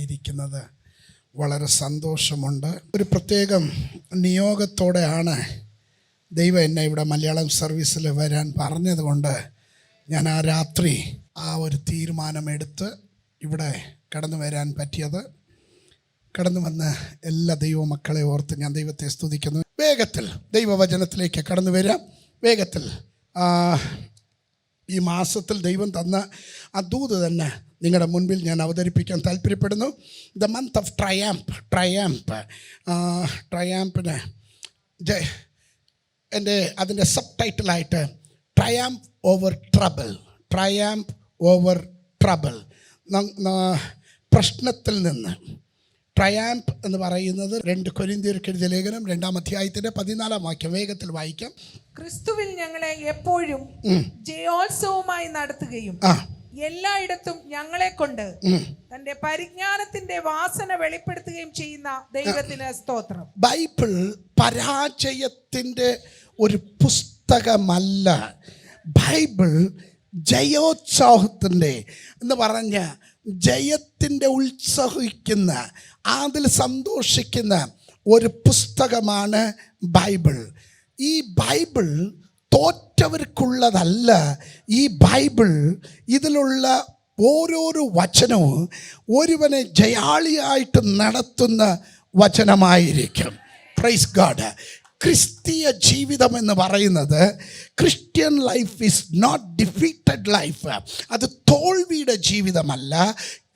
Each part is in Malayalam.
ആയിരിക്കുന്നത് വളരെ സന്തോഷമുണ്ട്. ഒരു പ്രത്യേകം നിയോഗത്തോടെയാണ് ദൈവം എന്നെ ഇവിടെ മലയാളം സർവീസിൽ വരാൻ പറഞ്ഞതുകൊണ്ട് ഞാൻ ആ രാത്രി ആ ഒരു തീരുമാനമെടുത്ത് ഇവിടെ കടന്നു വരാൻ പറ്റിയത്. കടന്നു വന്ന് എല്ലാ ദൈവമക്കളെ ഓർത്ത് ഞാൻ ദൈവത്തെ സ്തുതിക്കുന്നു. വേഗത്തിൽ ദൈവവചനത്തിലേക്ക് കടന്നു വരാം. വേഗത്തിൽ ഈ മാസത്തിൽ ദൈവം തന്ന ആ ദൂത് തന്നെ നിങ്ങളുടെ മുൻപിൽ ഞാൻ അവതരിപ്പിക്കാൻ താല്പര്യപ്പെടുന്നു. ദ മന്ത് ഓഫ് ട്രയാംപിന് അതിൻ്റെ സബ് ടൈറ്റിലായിട്ട് ട്രയാംപ് ഓവർ ട്രബിൾ, പ്രശ്നത്തിൽ നിന്ന്. ട്രയാംപ് എന്ന് പറയുന്നത് 2 കൊരിന്ത്യർക്ക് എഴുതിയ ലേഖനം 2-ാം അധ്യായത്തിന്റെ 14-ാം വാക്യം വേഗത്തിൽ വായിക്കാം. ക്രിസ്തുവിൽ ഞങ്ങളെ എപ്പോഴും ജയോത്സവമായി നടത്തുകയും എല്ലായിടത്തും ഞങ്ങളെ കൊണ്ട് തന്റെ പരിജ്ഞാനത്തിന്റെ വാസന വെളിപ്പെടുത്തുകയും ചെയ്യുന്ന ദൈവത്തിന് സ്തോത്രം. ബൈബിൾ പരാജയത്തിന്റെ ഒരു പുസ്തകമല്ല. ബൈബിൾ ജയോത്സവത്തിൻ്റെ എന്ന് പറഞ്ഞ ജയത്തിൻ്റെ ഉത്സവിക്കുന്ന, അതിൽ സന്തോഷിക്കുന്ന ഒരു പുസ്തകമാണ് ബൈബിൾ. ഈ ബൈബിൾ തോറ്റവർക്കുള്ളതല്ല. ഈ ബൈബിൾ ഇതിലുള്ള ഓരോരോ വചനവും ഒരുവനെ ജയാളിയായിട്ട് നടത്തുന്ന വചനമായിരിക്കും. Praise God. ക്രിസ്തീയ ജീവിതം എന്ന് പറയുന്നത്, Christian life is not defeated life. അത് തോൽവിയുടെ ജീവിതമല്ല.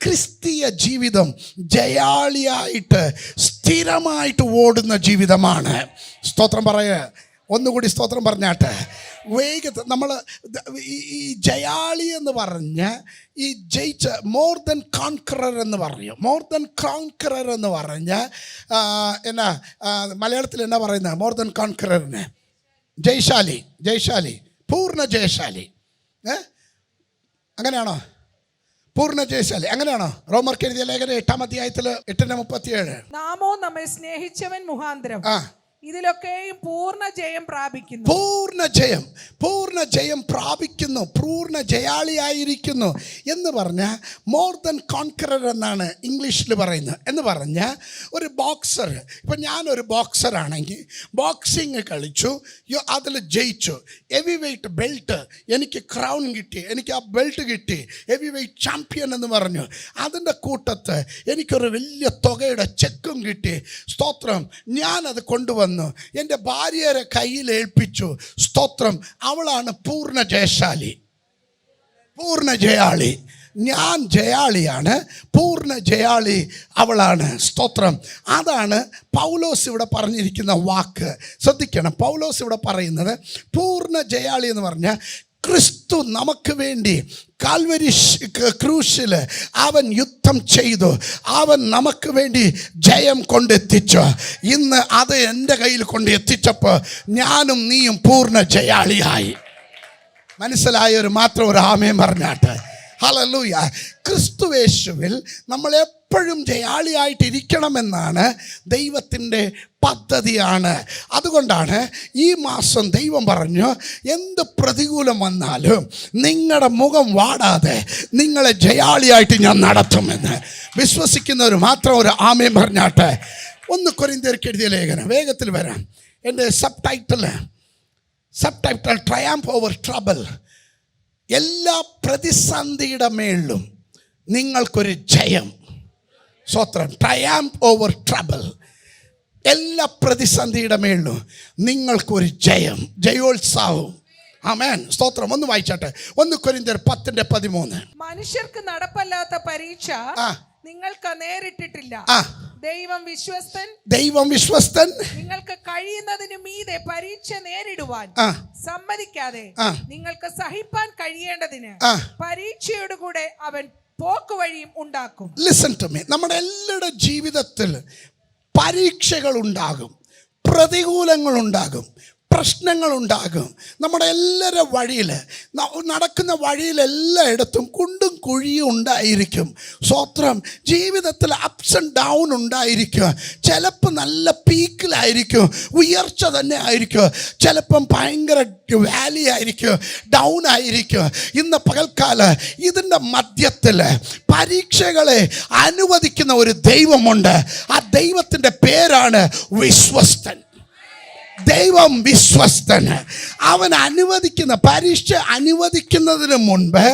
ക്രിസ്തീയ ജീവിതം ജയാളിയായിട്ട് സ്ഥിരമായിട്ട് ഓടുന്ന ജീവിതമാണ്. സ്തോത്രം പറയുക. ഒന്നുകൂടി സ്തോത്രം പറഞ്ഞാട്ടെ. വേഗത്തിൽ നമ്മൾ ഈ ജയാളി എന്ന് പറഞ്ഞ് ഈ ജയിച്ച മോർ ദൻ കോൺക്രർ എന്ന് പറയും. മോർ ദൻ കോൺക്രർ എന്ന് പറഞ്ഞ് എന്നാ മലയാളത്തിൽ എന്നാ പറയുന്നത്? മോർ ദൻ കോൺക്രറിന് ജയശാലി, പൂർണ്ണ ജയശാലി. അങ്ങനെയാണോ? പൂർണ്ണ ജയശാലി അങ്ങനെയാണോ? റോമർക്ക് എഴുതിയ ലേഖനം 8-ാം അധ്യായത്തിൽ 8:37 നാമോ നമ്മെ സ്നേഹിച്ചവൻ മുഖാന്തരം ഇതിലൊക്കെയും പൂർണ്ണ ജയം പ്രാപിക്കുന്നു. പൂർണ്ണ ജയം പ്രാപിക്കുന്നു, പൂർണ്ണ ജയാളിയായിരിക്കുന്നു എന്ന് പറഞ്ഞാൽ മോർ ദൻ കോൺക്രർ എന്നാണ് ഇംഗ്ലീഷിൽ പറയുന്നത്. എന്ന് പറഞ്ഞാൽ ഒരു ബോക്സർ, ഇപ്പം ഞാനൊരു ബോക്സറാണെങ്കിൽ ബോക്സിങ് കളിച്ചു, അതിൽ ജയിച്ചു, ഹെവി വെയ്റ്റ് ബെൽറ്റ് എനിക്ക് ക്രൗൺ കിട്ടി, എനിക്ക് ആ ബെൽറ്റ് കിട്ടി, ഹെവി വെയ്റ്റ് ചാമ്പ്യൻ എന്ന് പറഞ്ഞു. അതിൻ്റെ കൂട്ടത്ത് എനിക്കൊരു വലിയ തുകയുടെ ചെക്കും കിട്ടി. സ്തോത്രം. ഞാനത് കൊണ്ടുവന്നു എൻ്റെ ഭാര്യയുടെ കയ്യിൽ ഏൽപ്പിച്ചു. സ്തോത്രം. അവളാണ് പൂർണ്ണ ജയാളി. ഞാൻ ജയാളിയാണ്, പൂർണ്ണ ജയാളി അവളാണ്. സ്തോത്രം. അതാണ് പൗലോസ് ഇവിടെ പറഞ്ഞിരിക്കുന്ന വാക്ക്. ശ്രദ്ധിക്കണം. പൗലോസ് ഇവിടെ പറയുന്നത് പൂർണ്ണ ജയാളി എന്ന് പറഞ്ഞാൽ ക്രിസ്തു നമുക്ക് വേണ്ടി കാൽവരി ക്രൂശിൽ അവൻ യുദ്ധം ചെയ്തു, അവൻ നമുക്ക് വേണ്ടി ജയം കൊണ്ടെത്തിച്ചു. ഇന്ന് അത് എൻ്റെ കയ്യിൽ കൊണ്ട് എത്തിച്ചപ്പോൾ ഞാനും നീയും പൂർണ്ണ ജയാളിയായി. മനസ്സിലായൊരു മാത്രം ഒരു ആമേൻ പറഞ്ഞാട്ടെ. ഹല്ലേലൂയ. ക്രിസ്തുവേശുവിൽ നമ്മൾ എപ്പോഴും ജയാളിയായിട്ടിരിക്കണമെന്നാണ് ദൈവത്തിൻ്റെ പദ്ധതിയാണ്. അതുകൊണ്ടാണ് ഈ മാസം ദൈവം പറഞ്ഞു, എന്ത് പ്രതികൂലം വന്നാലും നിങ്ങളുടെ മുഖം വാടാതെ നിങ്ങളെ ജയാളിയായിട്ട് ഞാൻ നടത്തുമെന്ന്. വിശ്വസിക്കുന്നവർ മാത്രം ഒരു ആമേൻ പറഞ്ഞാട്ടെ. 1 കൊരിന്ത്യർക്ക് എഴുതിയ ലേഖനം വേഗത്തിൽ വരാം. എൻ്റെ സബ് ടൈറ്റിൽ ട്രയാംപ് ഓവർ ട്രബിൾ. എല്ലാ പ്രതിസന്ധിയുടെ മേളിലും നിങ്ങൾക്കൊരു ജയം. സ്തോത്രം. ട്രയാംപ് ഓവർ ട്രബിൾ. എല്ലാ പ്രതിസന്ധിയുടെ മേളിലും നിങ്ങൾക്കൊരു ജയോത്സവം. ആമേൻ. സ്തോത്രം. ഒന്ന് വായിച്ചാട്ടെ. 1 കൊരിന്ത്യർ 10:13. മനുഷ്യർക്ക് നടപ്പല്ലാത്ത പരീക്ഷ നിങ്ങൾക്ക് നേരിട്ടിട്ടില്ല. ദൈവം വിശ്വസ്തൻ നിങ്ങൾക്ക് കഴിയുന്നതിന് മീതെ പരീക്ഷ നേരിടുവാൻ സമ്മതിക്കാതെ നിങ്ങൾക്ക് സഹിപ്പാൻ കഴിയേണ്ടതിന് പരീക്ഷയോട് കൂടെ അവൻ പോക്കുവഴിയും ഉണ്ടാക്കും. Listen to me. നമ്മുടെ എല്ലാവരുടെ ജീവിതത്തിൽ പരീക്ഷകൾ ഉണ്ടാകും, പ്രതികൂലങ്ങൾ ഉണ്ടാകും. പ്രശ്നങ്ങളുണ്ടാകും. നമ്മുടെ എല്ലാവരുടെ വഴിയിൽ നടക്കുന്ന വഴിയിലെല്ലായിടത്തും കുണ്ടും കുഴിയും ഉണ്ടായിരിക്കും. സ്വത്രം ജീവിതത്തിൽ അപ്സ് ആൻഡ് ഡൗൺ ഉണ്ടായിരിക്കും. ചിലപ്പോൾ നല്ല പീക്കിലായിരിക്കും, ഉയർച്ച തന്നെ ആയിരിക്കും. ചിലപ്പം ഭയങ്കര വാലി ആയിരിക്കും, ഡൗൺ ആയിരിക്കും. ഇന്ന് പകൽക്കാലം ഇതിൻ്റെ മധ്യത്തിൽ പരീക്ഷകളെ അനുവദിക്കുന്ന ഒരു ദൈവമുണ്ട്. ആ ദൈവത്തിൻ്റെ പേരാണ് വിശ്വസ്തൻ. ദൈവം വിശ്വസ്തൻ. അവൻ അനുവദിക്കുന്ന പരീക്ഷ അനുവദിക്കുന്നതിന് മുൻപ്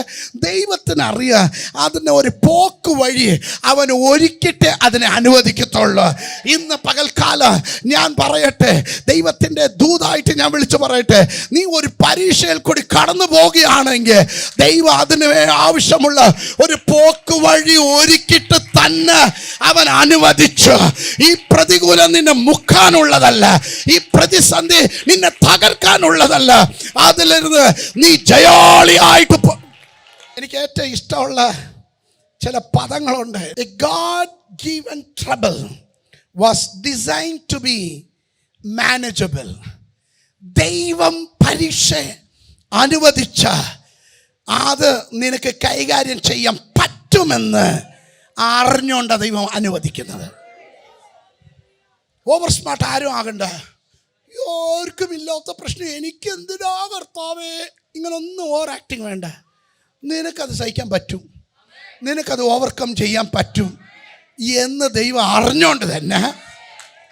ദൈവത്തിന് അറിയാം അതിന് ഒരു പോക്ക് വഴി അവൻ ഒരുക്കിയിട്ട് അതിനെ അനുവദിക്കത്തുള്ളൂ. ഇന്ന് പകൽക്കാലം ഞാൻ പറയട്ടെ, ദൈവത്തിൻ്റെ ദൂതായിട്ട് ഞാൻ വിളിച്ചു പറയട്ടെ, നീ ഒരു പരീക്ഷയിൽ കൂടി കടന്നു പോകുകയാണെങ്കിൽ ദൈവം അതിന് ആവശ്യമുള്ള ഒരു പോക്ക് വഴി ഒരുക്കിയിട്ട് തന്നെ അവൻ അനുവദിച്ചു. ഈ പ്രതികൂലം നിന്നെ മുക്കാനുള്ളതല്ല, ഈ പ്രതിസന്ധി നിന്നെ തകർക്കാനുള്ളതല്ല. അതിലിരുന്ന് നീ ജയാളിയായിട്ട് എനിക്ക് ഏറ്റവും ഇഷ്ടമുള്ള ചില പദങ്ങളുണ്ട്. A God given trouble was designed to be manageable. ദൈവം പരീക്ഷ അനുവദിച്ച അത് നിനക്ക് കൈകാര്യം ചെയ്യാൻ പറ്റുമെന്ന് അറിഞ്ഞുകൊണ്ട് ദൈവം അനുവദിക്കുന്നത്. ഓവർ സ്മാർട്ട് ആരും ആകണ്ട. ആർക്കും ഇല്ലാത്ത പ്രശ്നം എനിക്ക് എന്തിനാ കർത്താവേ, ഇങ്ങനൊന്നും ഓവർ ആക്ടിങ് വേണ്ട. നിനക്കത് സഹിക്കാൻ പറ്റും, നിനക്കത് ഓവർകം ചെയ്യാൻ പറ്റും എന്ന് ദൈവം അറിഞ്ഞുകൊണ്ട് തന്നെ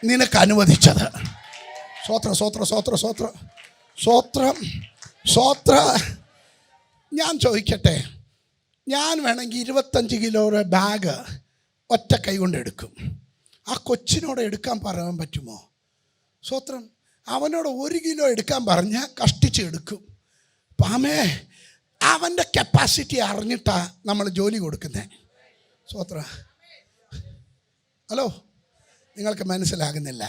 നിനക്ക് അനുവദിച്ചത്. സ്വോത്ര സ്വോത്ര സ്വോത്ര സ്വോത്ര സ്വോത്രം സ്വോത്ര. ഞാൻ ചോദിക്കട്ടെ, ഞാൻ വേണമെങ്കിൽ 25 കിലോയുടെ ബാഗ് ഒറ്റ കൈ കൊണ്ട് എടുക്കും. ആ കൊച്ചിനോട് എടുക്കാൻ പറയാൻ പറ്റുമോ? സ്വോത്രം. അവനോട് 1 കിലോ എടുക്കാൻ പറഞ്ഞാൽ കഷ്ടിച്ച് എടുക്കും. പാമേ, അവൻ്റെ കപ്പാസിറ്റി അറിഞ്ഞിട്ടാണ് നമ്മൾ ജോലി കൊടുക്കുന്നത്. സ്വോത്ര. ഹലോ, നിങ്ങൾക്ക് മനസ്സിലാകുന്നില്ല.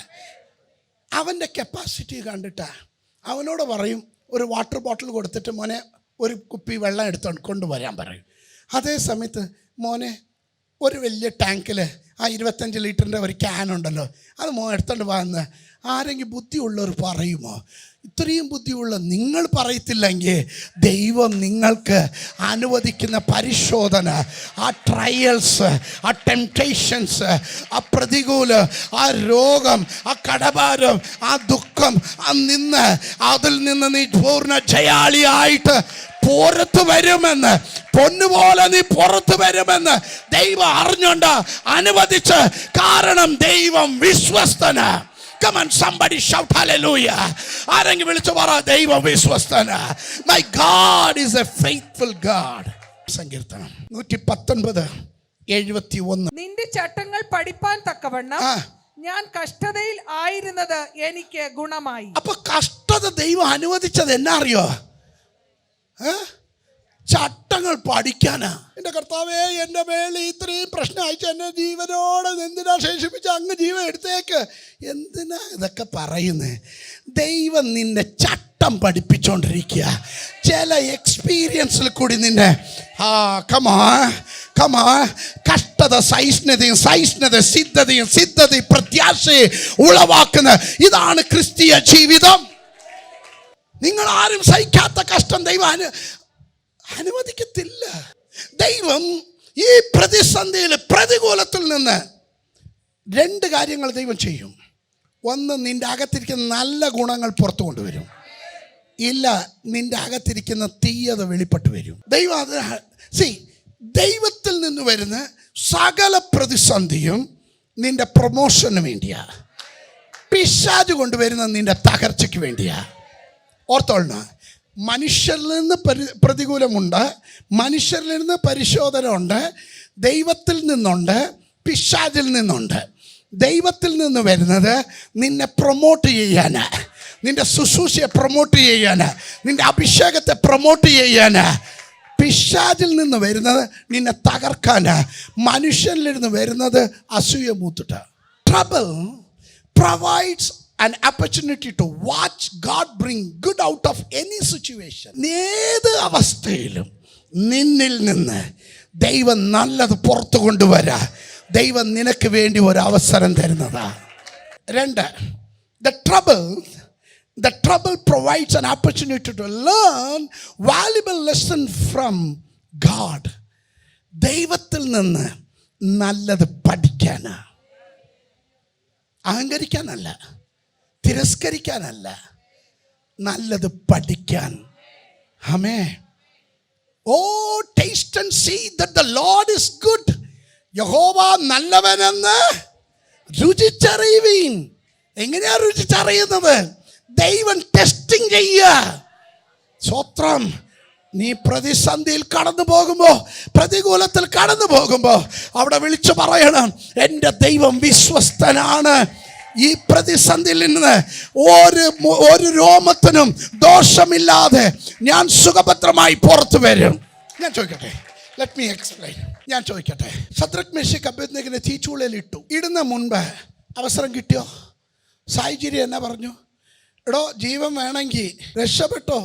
അവൻ്റെ കപ്പാസിറ്റി കണ്ടിട്ടാ അവനോട് പറയും ഒരു വാട്ടർ ബോട്ടിൽ കൊടുത്തിട്ട് മോനെ ഒരു കുപ്പി വെള്ളം എടുത്തോണ്ട് കൊണ്ടുവരാൻ പറയും. അതേ സമയത്ത് മോനെ ഒരു വലിയ ടാങ്കിൽ ആ 25 ലിറ്ററിൻ്റെ ഒരു ക്യാനുണ്ടല്ലോ, അത് എടുത്തോണ്ട് വന്ന് ആരെങ്കിലും ബുദ്ധിയുള്ളവർ പറയുമോ? ഇത്രയും ബുദ്ധിയുള്ള നിങ്ങൾ പറയത്തില്ലെങ്കിൽ ദൈവം നിങ്ങൾക്ക് അനുവദിക്കുന്ന പരിശോധന, ആ ട്രയൽസ്, ആ ടെംപ്റ്റേഷൻസ്, ആ പ്രതികൂല, ആ രോഗം, ആ കടഭാരം, ആ ദുഃഖം, അതിൽ നിന്ന് നീ പൂർണ്ണ ജയാളിയായിട്ട് പുറത്തു വരുമെന്ന്, പൊന്നുപോലെ നീ പുറത്തു വരുമെന്ന് ദൈവം അറിഞ്ഞുകൊണ്ട് അനുവദിച്ച്. കാരണം ദൈവം വിശ്വസ്തന്. Come on, somebody shout hallelujah. ആരെങ്കിലും വിളിച്ചു പറ, ദൈവം വിശ്വസ്തന്. My God is a faithful God. സങ്കീർത്തനം 119:71. നിന്റെ ചട്ടങ്ങൾ പഠിപ്പാൻ തക്കവണ്ണം ഞാൻ കഷ്ടതയിൽ ആയിരുന്നത് എനിക്ക് ഗുണമായി. അപ്പൊ കഷ്ടത ദൈവം അനുവദിച്ചത് എന്നാ അറിയോ? ചട്ടങ്ങൾ പഠിക്കാനാ. എൻ്റെ കർത്താവേ, എൻ്റെ മേളിൽ ഇത്രയും പ്രശ്നം അയച്ച് എന്നെ ജീവനോടെ എന്തിനാ ശേഷിപ്പിച്ച് അങ്ങ് ജീവൻ എടുത്തേക്ക്, എന്തിനാ ഇതൊക്കെ പറയുന്നത്? ദൈവം നിന്നെ ചട്ടം പഠിപ്പിച്ചുകൊണ്ടിരിക്കുക. ചില എക്സ്പീരിയൻസിൽ കൂടി നിന്നെ കഷ്ടത സഹിഷ്ണുതയും, സഹിഷ്ണുത സിദ്ധതയും, സിദ്ധത പ്രത്യാശയെ ഉളവാക്കുന്ന ഇതാണ് ക്രിസ്തീയ ജീവിതം. നിങ്ങൾ ആരും സഹിക്കാത്ത കഷ്ടം ദൈവം അനുവദിക്കത്തില്ല. ദൈവം ഈ പ്രതിസന്ധിയിൽ, പ്രതികൂലത്തിൽ നിന്ന് 2 കാര്യങ്ങൾ ദൈവം ചെയ്യും. ഒന്ന്, നിന്റെ അകത്തിരിക്കുന്ന നല്ല ഗുണങ്ങൾ പുറത്തു കൊണ്ടുവരും. ഇല്ല, നിന്റെ അകത്തിരിക്കുന്ന തീയത വെളിപ്പെട്ട് വരും. ദൈവം അത് ദൈവത്തിൽ നിന്ന് വരുന്ന സകല പ്രതിസന്ധിയും നിന്റെ പ്രൊമോഷന് വേണ്ടിയാ. പിശാച് കൊണ്ടുവരുന്ന നിന്റെ തകർച്ചയ്ക്ക് വേണ്ടിയാ. ഓർത്തോളണം, മനുഷ്യരിൽ നിന്ന് പ്രതികൂലമുണ്ട്, മനുഷ്യരിൽ നിന്ന് പരിശോധന ഉണ്ട്, ദൈവത്തിൽ നിന്നുണ്ട്, പിശാചിൽ നിന്നുണ്ട്. ദൈവത്തിൽ നിന്ന് വരുന്നത് നിന്നെ പ്രൊമോട്ട് ചെയ്യാന്, നിന്റെ ശുശ്രൂഷയെ പ്രൊമോട്ട് ചെയ്യാന്, നിന്റെ അഭിഷേകത്തെ പ്രൊമോട്ട് ചെയ്യാന്. പിശാചിൽ നിന്ന് വരുന്നത് നിന്നെ തകർക്കാന്, മനുഷ്യനിലിരുന്ന് വരുന്നത് അസൂയ മൂത്തിട്ട്. Trouble provides an opportunity to watch God bring good out of any situation. ഏത് അവസ്ഥയിലും നിന്നിൽ നിന്ന് ദൈവം നല്ലത് പുറത്തു കൊണ്ടുവരാ. ദൈവം നിനക്ക് വേണ്ടി ഒരു അവസരം തരുന്നതാ. 2, the trouble The trouble provides an opportunity to learn valuable lesson from God. ദൈവത്തിൽ നിന്ന് നല്ലത് പഠിക്കാനാ, അഹങ്കരിക്കാനല്ല, തിരസ്കരിക്കാനല്ല, നല്ലത് പഠിക്കാൻ. ആമേൻ. Oh, taste and see that the Lord is good. യഹോവ നല്ലവനെന്ന് രുചിച്ചറിയുവീൻ. എങ്ങനെയാ രുചിച്ചറിയുന്നത്? ദൈവം ടെസ്റ്റിംഗ് ചെയ്യുക. സ്വത്രം. നീ പ്രതിസന്ധിയിൽ കടന്നു പോകുമ്പോൾ, പ്രതികൂലത്തിൽ കടന്നു പോകുമ്പോൾ അവിടെ വിളിച്ചു പറയണം, എൻ്റെ ദൈവം വിശ്വസ്തനാണ്. ഈ പ്രതിസന്ധിയിൽ നിന്ന് ഒരു രോമത്തിനും ദോഷമില്ലാതെ ഞാൻ സുഖഭദ്രമായി പുറത്തു വരും. ഞാൻ ചോദിക്കട്ടെ, ലെറ്റ് മീ എക്സ്പ്ലെയിൻ. ഞാൻ ചോദിക്കട്ടെ, ശദ്രക് മേശക് അബേദ്നെഗോവിനെ തീച്ചൂളയിൽ ഇട്ടു. ഇടുന്ന മുൻപ് അവസരം കിട്ടിയോ? സാഹചര്യം എന്നാ പറഞ്ഞു? എടോ, ജീവൻ വേണമെങ്കിൽ രക്ഷപ്പെട്ടോ,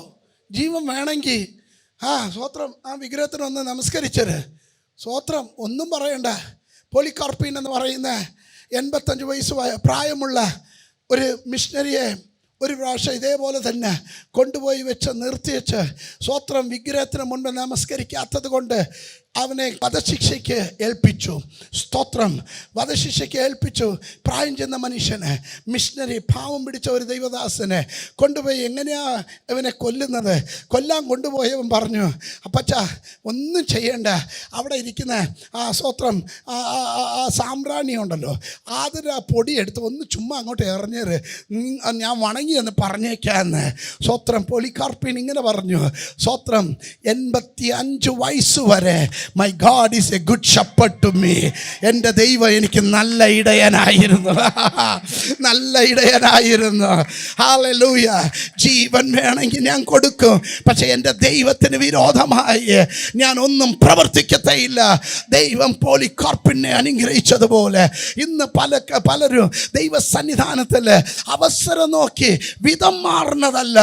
ജീവൻ വേണമെങ്കിൽ സ്വത്രം ആ വിഗ്രഹത്തിന് ഒന്ന് നമസ്കരിച്ചത്. സ്വത്രം ഒന്നും പറയണ്ട. പോളികാർപ്പീൻ എന്ന് പറയുന്ന 85 വയസ്സ് പ്രായമുള്ള ഒരു മിഷണറിയെ ഒരു പ്രാവശ്യം ഇതേപോലെ തന്നെ കൊണ്ടുപോയി വെച്ച് നിർത്തിവെച്ച് സ്വത്രം വിഗ്രഹത്തിന് മുൻപ് നമസ്കരിക്കാത്തത് കൊണ്ട് അവനെ വധശിക്ഷയ്ക്ക് ഏൽപ്പിച്ചു. സ്തോത്രം. വധശിക്ഷയ്ക്ക് ഏൽപ്പിച്ചു. പ്രായം ചെന്ന മനുഷ്യന്, മിഷണറി, പാവം പിടിച്ച ഒരു ദൈവദാസനെ കൊണ്ടുപോയി എങ്ങനെയാ ഇവനെ കൊല്ലുന്നത്? കൊല്ലാൻ കൊണ്ടുപോയവൻ പറഞ്ഞു, അപ്പച്ച ഒന്നും ചെയ്യണ്ട, അവിടെ ഇരിക്കുന്ന സ്തോത്രം സാമ്പ്രാണി ഉണ്ടല്ലോ, അതിന് പൊടിയെടുത്ത് ഒന്ന് ചുമ്മാ അങ്ങോട്ട് എറിഞ്ഞേര്, ഞാൻ വണങ്ങി എന്ന് പറഞ്ഞേക്കാന്ന്. സ്വത്രം. പോളികാർപ്പീൻ ഇങ്ങനെ പറഞ്ഞു. സ്വത്രം. 85 വയസ്സ് വരെ my God is a good shepherd to me. എൻ്റെ ദൈവം എനിക്ക് നല്ല ഇടയനായിരുന്നു, നല്ല ഇടയനായിരുന്നു. ഹല്ലേലൂയ. ജീവൻ വേണമെങ്കിൽ ഞാൻ കൊടുക്കും, പക്ഷെ എൻ്റെ ദൈവത്തിന് വിരോധമായി ഞാൻ ഒന്നും പ്രവർത്തിക്കത്തേയില്ല. ദൈവം പോളികാർപ്പിനെ അനുഗ്രഹിച്ചതുപോലെ ഇന്ന് പലരും ദൈവസന്നിധാനത്തിൽ അവസരം നോക്കി വിധം മാറുന്നതല്ല,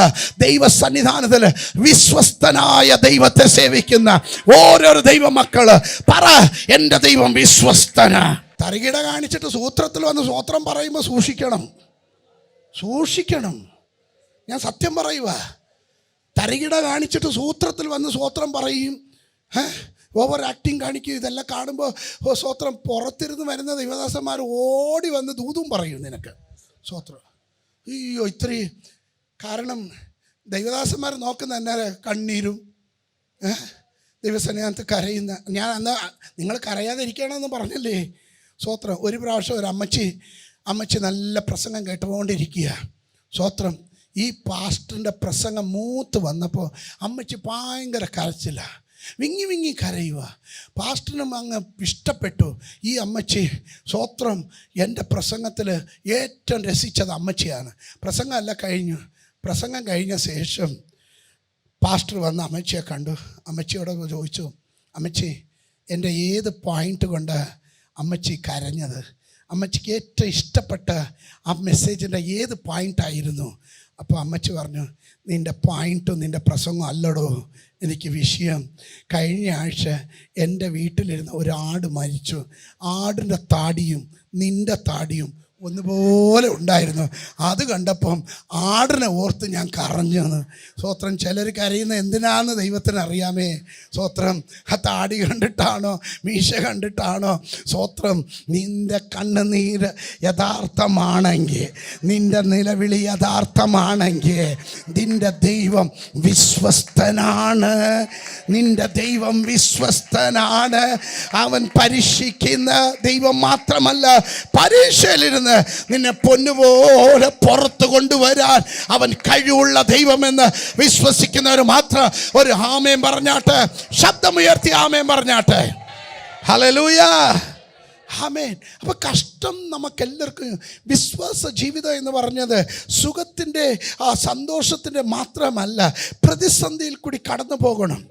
ദൈവസന്നിധാനത്തിൽ വിശ്വസ്തനായ ദൈവത്തെ സേവിക്കുന്ന ഓരോരോ ദൈവമക്കള് പറ, എൻ്റെ ദൈവം വിശ്വസ്തന. തരികിട കാണിച്ചിട്ട് സൂത്രത്തിൽ വന്ന് സ്വത്രം പറയുമ്പോൾ സൂക്ഷിക്കണം. ഞാൻ സത്യം പറയുക. തരികിട കാണിച്ചിട്ട് സൂത്രത്തിൽ വന്ന് സ്വത്രം പറയും, ഓവർ ആക്ടിങ് കാണിക്കും. ഇതെല്ലാം കാണുമ്പോൾ സ്വത്രം പുറത്തിരുന്ന് വരുന്ന ദൈവദാസന്മാർ ഓടി വന്ന് ദൂതും പറയും നിനക്ക്. സ്വത്രം. അയ്യോ ഇത്രയും. കാരണം ദൈവദാസന്മാർ നോക്കുന്ന എന്നാ കണ്ണീരും ദൈവസന്നിധാനത്ത് കരയുന്ന. ഞാൻ അന്ന് നിങ്ങൾ കരയാതിരിക്കണമെന്ന് പറഞ്ഞല്ലേ. സ്വത്രം. ഒരു പ്രാവശ്യം ഒരു അമ്മച്ചി നല്ല പ്രസംഗം കേട്ടുകൊണ്ടിരിക്കുക. സ്വത്രം. ഈ പാസ്റ്ററിൻ്റെ പ്രസംഗം മൂത്ത് വന്നപ്പോൾ അമ്മച്ചി ഭയങ്കര കരച്ചില്ല, വിങ്ങി കരയുക. പാസ്റ്ററിനും അങ്ങ് ഇഷ്ടപ്പെട്ടു ഈ അമ്മച്ചി. സ്വത്രം. എൻ്റെ പ്രസംഗത്തിൽ ഏറ്റവും രസിച്ചത് അമ്മച്ചിയാണ്. പ്രസംഗം കഴിഞ്ഞ ശേഷം പാസ്റ്റർ വന്ന് അമ്മച്ചിയെ കണ്ടു. അമ്മച്ചിയോട് ചോദിച്ചു, അമ്മച്ചി എൻ്റെ ഏത് പോയിൻ്റ് കൊണ്ട് അമ്മച്ചി കരഞ്ഞത്? അമ്മച്ചിക്ക് ഏറ്റവും ഇഷ്ടപ്പെട്ട ആ മെസ്സേജിൻ്റെ ഏത് പോയിൻ്റായിരുന്നു? അപ്പോൾ അമ്മച്ചി പറഞ്ഞു, നിൻ്റെ പോയിൻറ്റും നിൻ്റെ പ്രസംഗം അല്ലടോ എനിക്ക് വിഷയം. കഴിഞ്ഞ ആഴ്ച എൻ്റെ വീട്ടിലിരുന്ന ഒരു ആട് മരിച്ചു. ആടിൻ്റെ താടിയും നിൻ്റെ താടിയും ഒന്നുപോലെ ഉണ്ടായിരുന്നു. അത് കണ്ടപ്പം ആടിനെ ഓർത്ത് ഞാൻ കരഞ്ഞെന്ന്. സ്വത്രം. ചിലർ കരയുന്ന എന്തിനാന്ന് ദൈവത്തിന് അറിയാമേ. സ്വത്രം. ആ താടി കണ്ടിട്ടാണോ, മീശ കണ്ടിട്ടാണോ? സ്വത്രം. നിൻ്റെ കണ്ണുനീര് യഥാർത്ഥമാണെങ്കിൽ, നിൻ്റെ നിലവിളി യഥാർത്ഥമാണെങ്കിൽ നിൻ്റെ ദൈവം വിശ്വസ്തനാണ്. നിൻ്റെ ദൈവം വിശ്വസ്തനാണ്. അവൻ പരീക്ഷിക്കുന്ന ദൈവം മാത്രമല്ല, പരീക്ഷയിലിരുന്ന് നിന്നെ പൊന്നുപോലെ പുറത്തു കൊണ്ടുവരാൻ അവൻ കഴിവുള്ള ദൈവമെന്ന് വിശ്വസിക്കുന്നവർ മാത്രം ഒരു ആമേൻ പറഞ്ഞാട്ടെ. ശബ്ദമുയർത്തി ആമേൻ പറഞ്ഞാട്ടെ. ഹല്ലേലൂയ. ആമേൻ. അപ്പോൾ കഷ്ടം നമുക്കെല്ലാവർക്കും. വിശ്വാസ ജീവിതം എന്ന് പറഞ്ഞത് സുഖത്തിൻ്റെ സന്തോഷത്തിൻ്റെ മാത്രമല്ല, പ്രതിസന്ധിയിൽ കൂടി കടന്നു പോകണം.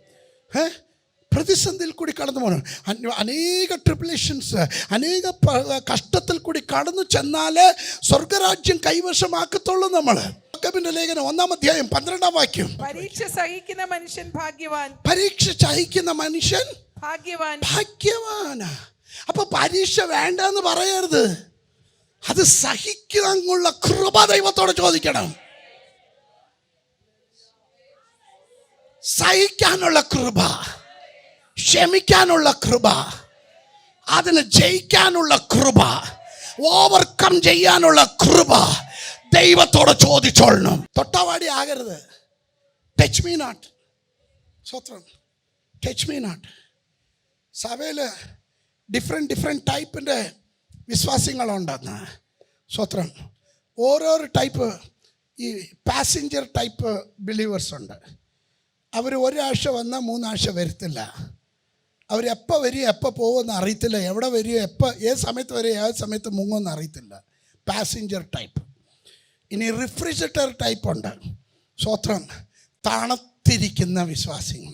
പ്രതിസന്ധിയിൽ കൂടി കടന്നു പോകണം. അനേക ട്രിബുലേഷൻസ്, അനേക കഷ്ടത്തിൽ കൂടി കടന്നു ചെന്നാൽ സ്വർഗരാജ്യം കൈവശമാക്കത്തുള്ളൂ. നമ്മൾ യാക്കോബിന്റെ ലേഖനം 1-ാം അധ്യായം 12-ാം വാക്യം. പരീക്ഷ സഹിക്കുന്ന മനുഷ്യൻ ഭാഗ്യവാൻ. പരീക്ഷ സഹിക്കുന്ന മനുഷ്യൻ ഭാഗ്യവാനാ. അപ്പൊ പരീക്ഷ വേണ്ടെന്ന് പറയരുത്. അത് സഹിക്കാനുള്ള കൃപ ദൈവത്തോട് ചോദിക്കണം. സഹിക്കാനുള്ള കൃപ, ക്ഷമിക്കാനുള്ള കൃപ, അതിന് ജയിക്കാനുള്ള കൃപ, ഓവർകം ചെയ്യാനുള്ള കൃപ ദൈവത്തോട് ചോദിച്ചോളണം. തൊട്ടാവാടി ആകരുത്. Touch me not. സ്വത്രം. Touch me not. സഭയിൽ ഡിഫറെൻറ്റ് ടൈപ്പിൻ്റെ വിശ്വാസങ്ങളുണ്ടെന്ന്. സ്വത്രം. ഓരോരോ ടൈപ്പ് ഈ പാസഞ്ചർ ടൈപ്പ് ബിലീവേഴ്സ് ഉണ്ട്. അവർ ഒരാഴ്ച വന്നാൽ 3 ആഴ്ച വരത്തില്ല. അവരെപ്പോൾ വരിക എപ്പോൾ പോകുമെന്ന് അറിയത്തില്ല. എവിടെ വരിക എപ്പോൾ ഏത് സമയത്ത് വരിക ഏത് സമയത്ത് മുങ്ങുമെന്ന് അറിയത്തില്ല. Passenger type. ഇനി റിഫ്രിജറേറ്റർ ടൈപ്പ് ഉണ്ട്. സ്വത്രം. തണുത്തിരിക്കുന്ന വിശ്വാസികൾ.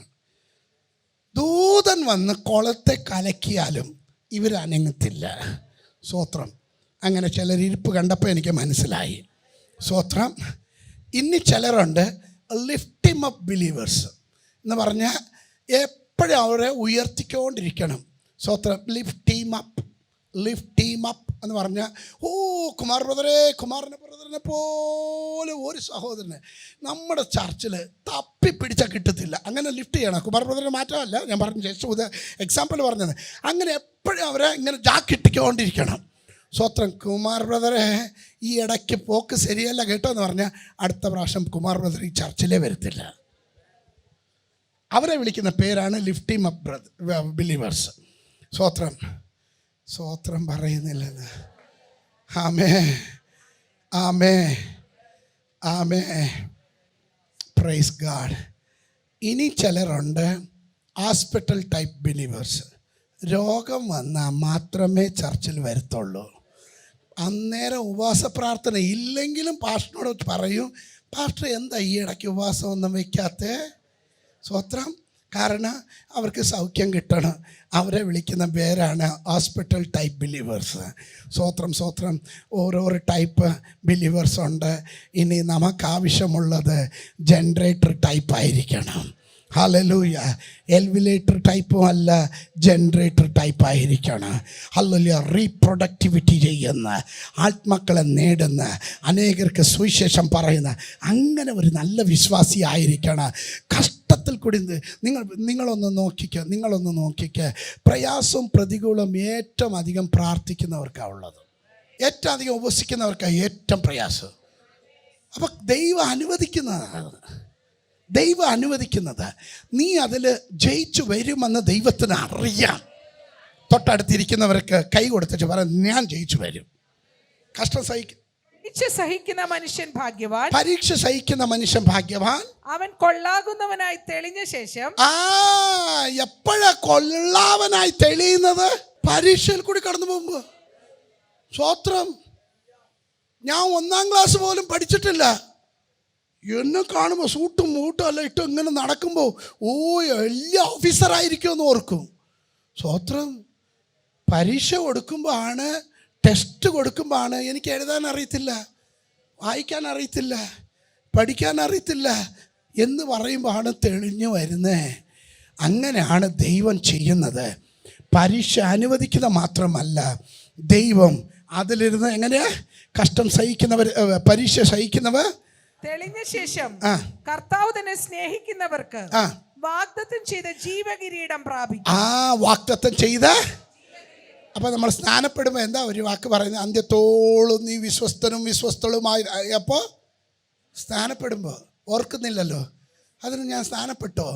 ദൂതൻ വന്ന് കുളത്തെ കലക്കിയാലും ഇവരനങ്ങത്തില്ല. സ്വത്രം. അങ്ങനെ ചിലർ ഇരിപ്പ് കണ്ടപ്പോൾ എനിക്ക് മനസ്സിലായി. സ്വത്രം. ഇനി ചിലരുണ്ട് ലിഫ്റ്റിം അപ്പ് ബിലീവേഴ്സ് എന്ന് പറഞ്ഞാൽ എപ്പോഴും അവരെ ഉയർത്തിക്കൊണ്ടിരിക്കണം. സ്വത്രം. ലിഫ്റ്റീം അപ്പ് എന്ന് പറഞ്ഞാൽ കുമാർ ബ്രദറിനെ പോലെ ഒരു സഹോദരനെ നമ്മുടെ ചർച്ചിൽ തപ്പിപ്പിടിച്ചാൽ കിട്ടത്തില്ല. അങ്ങനെ ലിഫ്റ്റ് ചെയ്യണം. കുമാർ ബ്രദറിനെ മാറ്റമല്ല ഞാൻ പറഞ്ഞ ശേഷം എക്സാമ്പിൾ പറഞ്ഞത്. അങ്ങനെ എപ്പോഴും അവരെ ഇങ്ങനെ ജാക്കിട്ടിക്കൊണ്ടിരിക്കണം. സ്വത്രം. കുമാർ ബ്രദറെ ഈ ഇടയ്ക്ക് പോക്ക് ശരിയല്ല കേട്ടോ എന്ന് പറഞ്ഞാൽ അടുത്ത പ്രാവശ്യം കുമാർ ബ്രദർ ഈ ചർച്ചിലേ വരത്തില്ല. അവരെ വിളിക്കുന്ന പേരാണ് ലിഫ്റ്റിം അപ്പ് ബിലീവേഴ്സ്. സ്വത്രം പറയുന്നില്ലെന്ന്. ആമേ. Praise God. ഇനി ചിലരുണ്ട് ഹോസ്പിറ്റൽ ടൈപ്പ് ബിലീവേഴ്സ്. രോഗം വന്നാൽ മാത്രമേ ചർച്ചിൽ വരത്തുള്ളൂ. അന്നേരം ഉപവാസ പ്രാർത്ഥന ഇല്ലെങ്കിലും പാസ്റ്ററിനോട് പറയും, പാസ്റ്റർ എന്താ ഈ ഇടയ്ക്ക് ഉപവാസം ഒന്നും വയ്ക്കാത്തേ? സ്വത്രം. കാരണം അവർക്ക് സൗഖ്യം കിട്ടണം. അവരെ വിളിക്കുന്ന പേരാണ് ഹോസ്പിറ്റൽ ടൈപ്പ് ബിലീവേഴ്സ്. സ്വത്രം. ഓരോരോ ടൈപ്പ് ബിലീവേഴ്സ് ഉണ്ട്. ഇനി നമുക്കാവശ്യമുള്ളത് ജനറേറ്റർ ടൈപ്പ് ആയിരിക്കണം. ഹല്ലേലൂയ. എലിവേറ്റർ ടൈപ്പും അല്ല, ജനറേറ്റർ ടൈപ്പ് ആയിരിക്കണം. ഹല്ലേലൂയ. റീപ്രൊഡക്ടിവിറ്റി ചെയ്യുന്ന, ആത്മാക്കളെ നേടുന്ന, അനേകർക്ക് സുവിശേഷം പറയുന്ന അങ്ങനെ ഒരു നല്ല വിശ്വാസി ആയിരിക്കണം. കഷ്ടത്തിൽ കൂടി നിങ്ങളൊന്ന് നോക്കിക്കുക. പ്രയാസവും പ്രതികൂലവും ഏറ്റവും അധികം പ്രാർത്ഥിക്കുന്നവർക്കാണ് ഉള്ളത്. ഏറ്റവും അധികം ഉപസിക്കുന്നവർക്കാണ് ഏറ്റവും പ്രയാസം. അപ്പം ദൈവം അനുവദിക്കുന്നത് നീ അതിൽ ജയിച്ചു വരുമെന്ന് ദൈവത്തിന് അറിയാം. തൊട്ടടുത്തിരിക്കുന്നവർക്ക് കൈ കൊടുത്തിട്ട് പറയാം, ഞാൻ ജയിച്ചു വരും. പരീക്ഷ സഹിക്കുന്ന മനുഷ്യൻ ഭാഗ്യവാൻ. അവൻ കൊള്ളാകുന്നവനായി തെളിഞ്ഞ ശേഷം. എപ്പോഴാ കൊള്ളാവനായി തെളിയുന്നത്? പരീക്ഷയിൽ കൂടി കടന്നു പോകുമ്പോ. സ്വത്രം. ഞാൻ 1-ാം ക്ലാസ് പോലും പഠിച്ചിട്ടില്ല. എന്നെ കാണുമ്പോൾ സൂട്ടും മൂട്ടും അല്ല ഇട്ട് ഇങ്ങനെ നടക്കുമ്പോൾ വലിയ ഓഫീസറായിരിക്കുമെന്ന് ഓർക്കും. സ്വത്രം. പരീക്ഷ കൊടുക്കുമ്പോൾ ടെസ്റ്റ് കൊടുക്കുമ്പോൾ എനിക്ക് എഴുതാൻ അറിയത്തില്ല, വായിക്കാൻ അറിയത്തില്ല, പഠിക്കാൻ അറിയത്തില്ല എന്ന് പറയുമ്പോൾ തെളിഞ്ഞു വരുന്നേ. അങ്ങനെയാണ് ദൈവം ചെയ്യുന്നത്. പരീക്ഷ അനുവദിക്കുന്ന മാത്രമല്ല, ദൈവം അതിലിരുന്ന് എങ്ങനെയാ കഷ്ടം സഹിക്കുന്നവർ, പരീക്ഷ സഹിക്കുന്നവർ തെളിഞ്ഞ ശേഷം കർത്താവ് തന്നെ സ്നേഹിക്കുന്നവർക്ക് വാഗ്ദത്തം ചെയ്ത ജീവകിരീടം പ്രാപിക്കും. വാഗ്ദത്തം ചെയ്ത. അപ്പൊ നമ്മൾ സ്നാനപ്പെടുമ്പോൾ എന്താ ഒരു വാക്ക് പറയുന്നത്? അന്ത്യത്തോളം നീ വിശ്വസ്തളുമായി. അപ്പോൾ സ്നാനപ്പെടുമ്പോൾ ഓർക്കുന്നില്ലല്ലോ, അതിന് ഞാൻ സ്നാനപ്പെട്ടോ?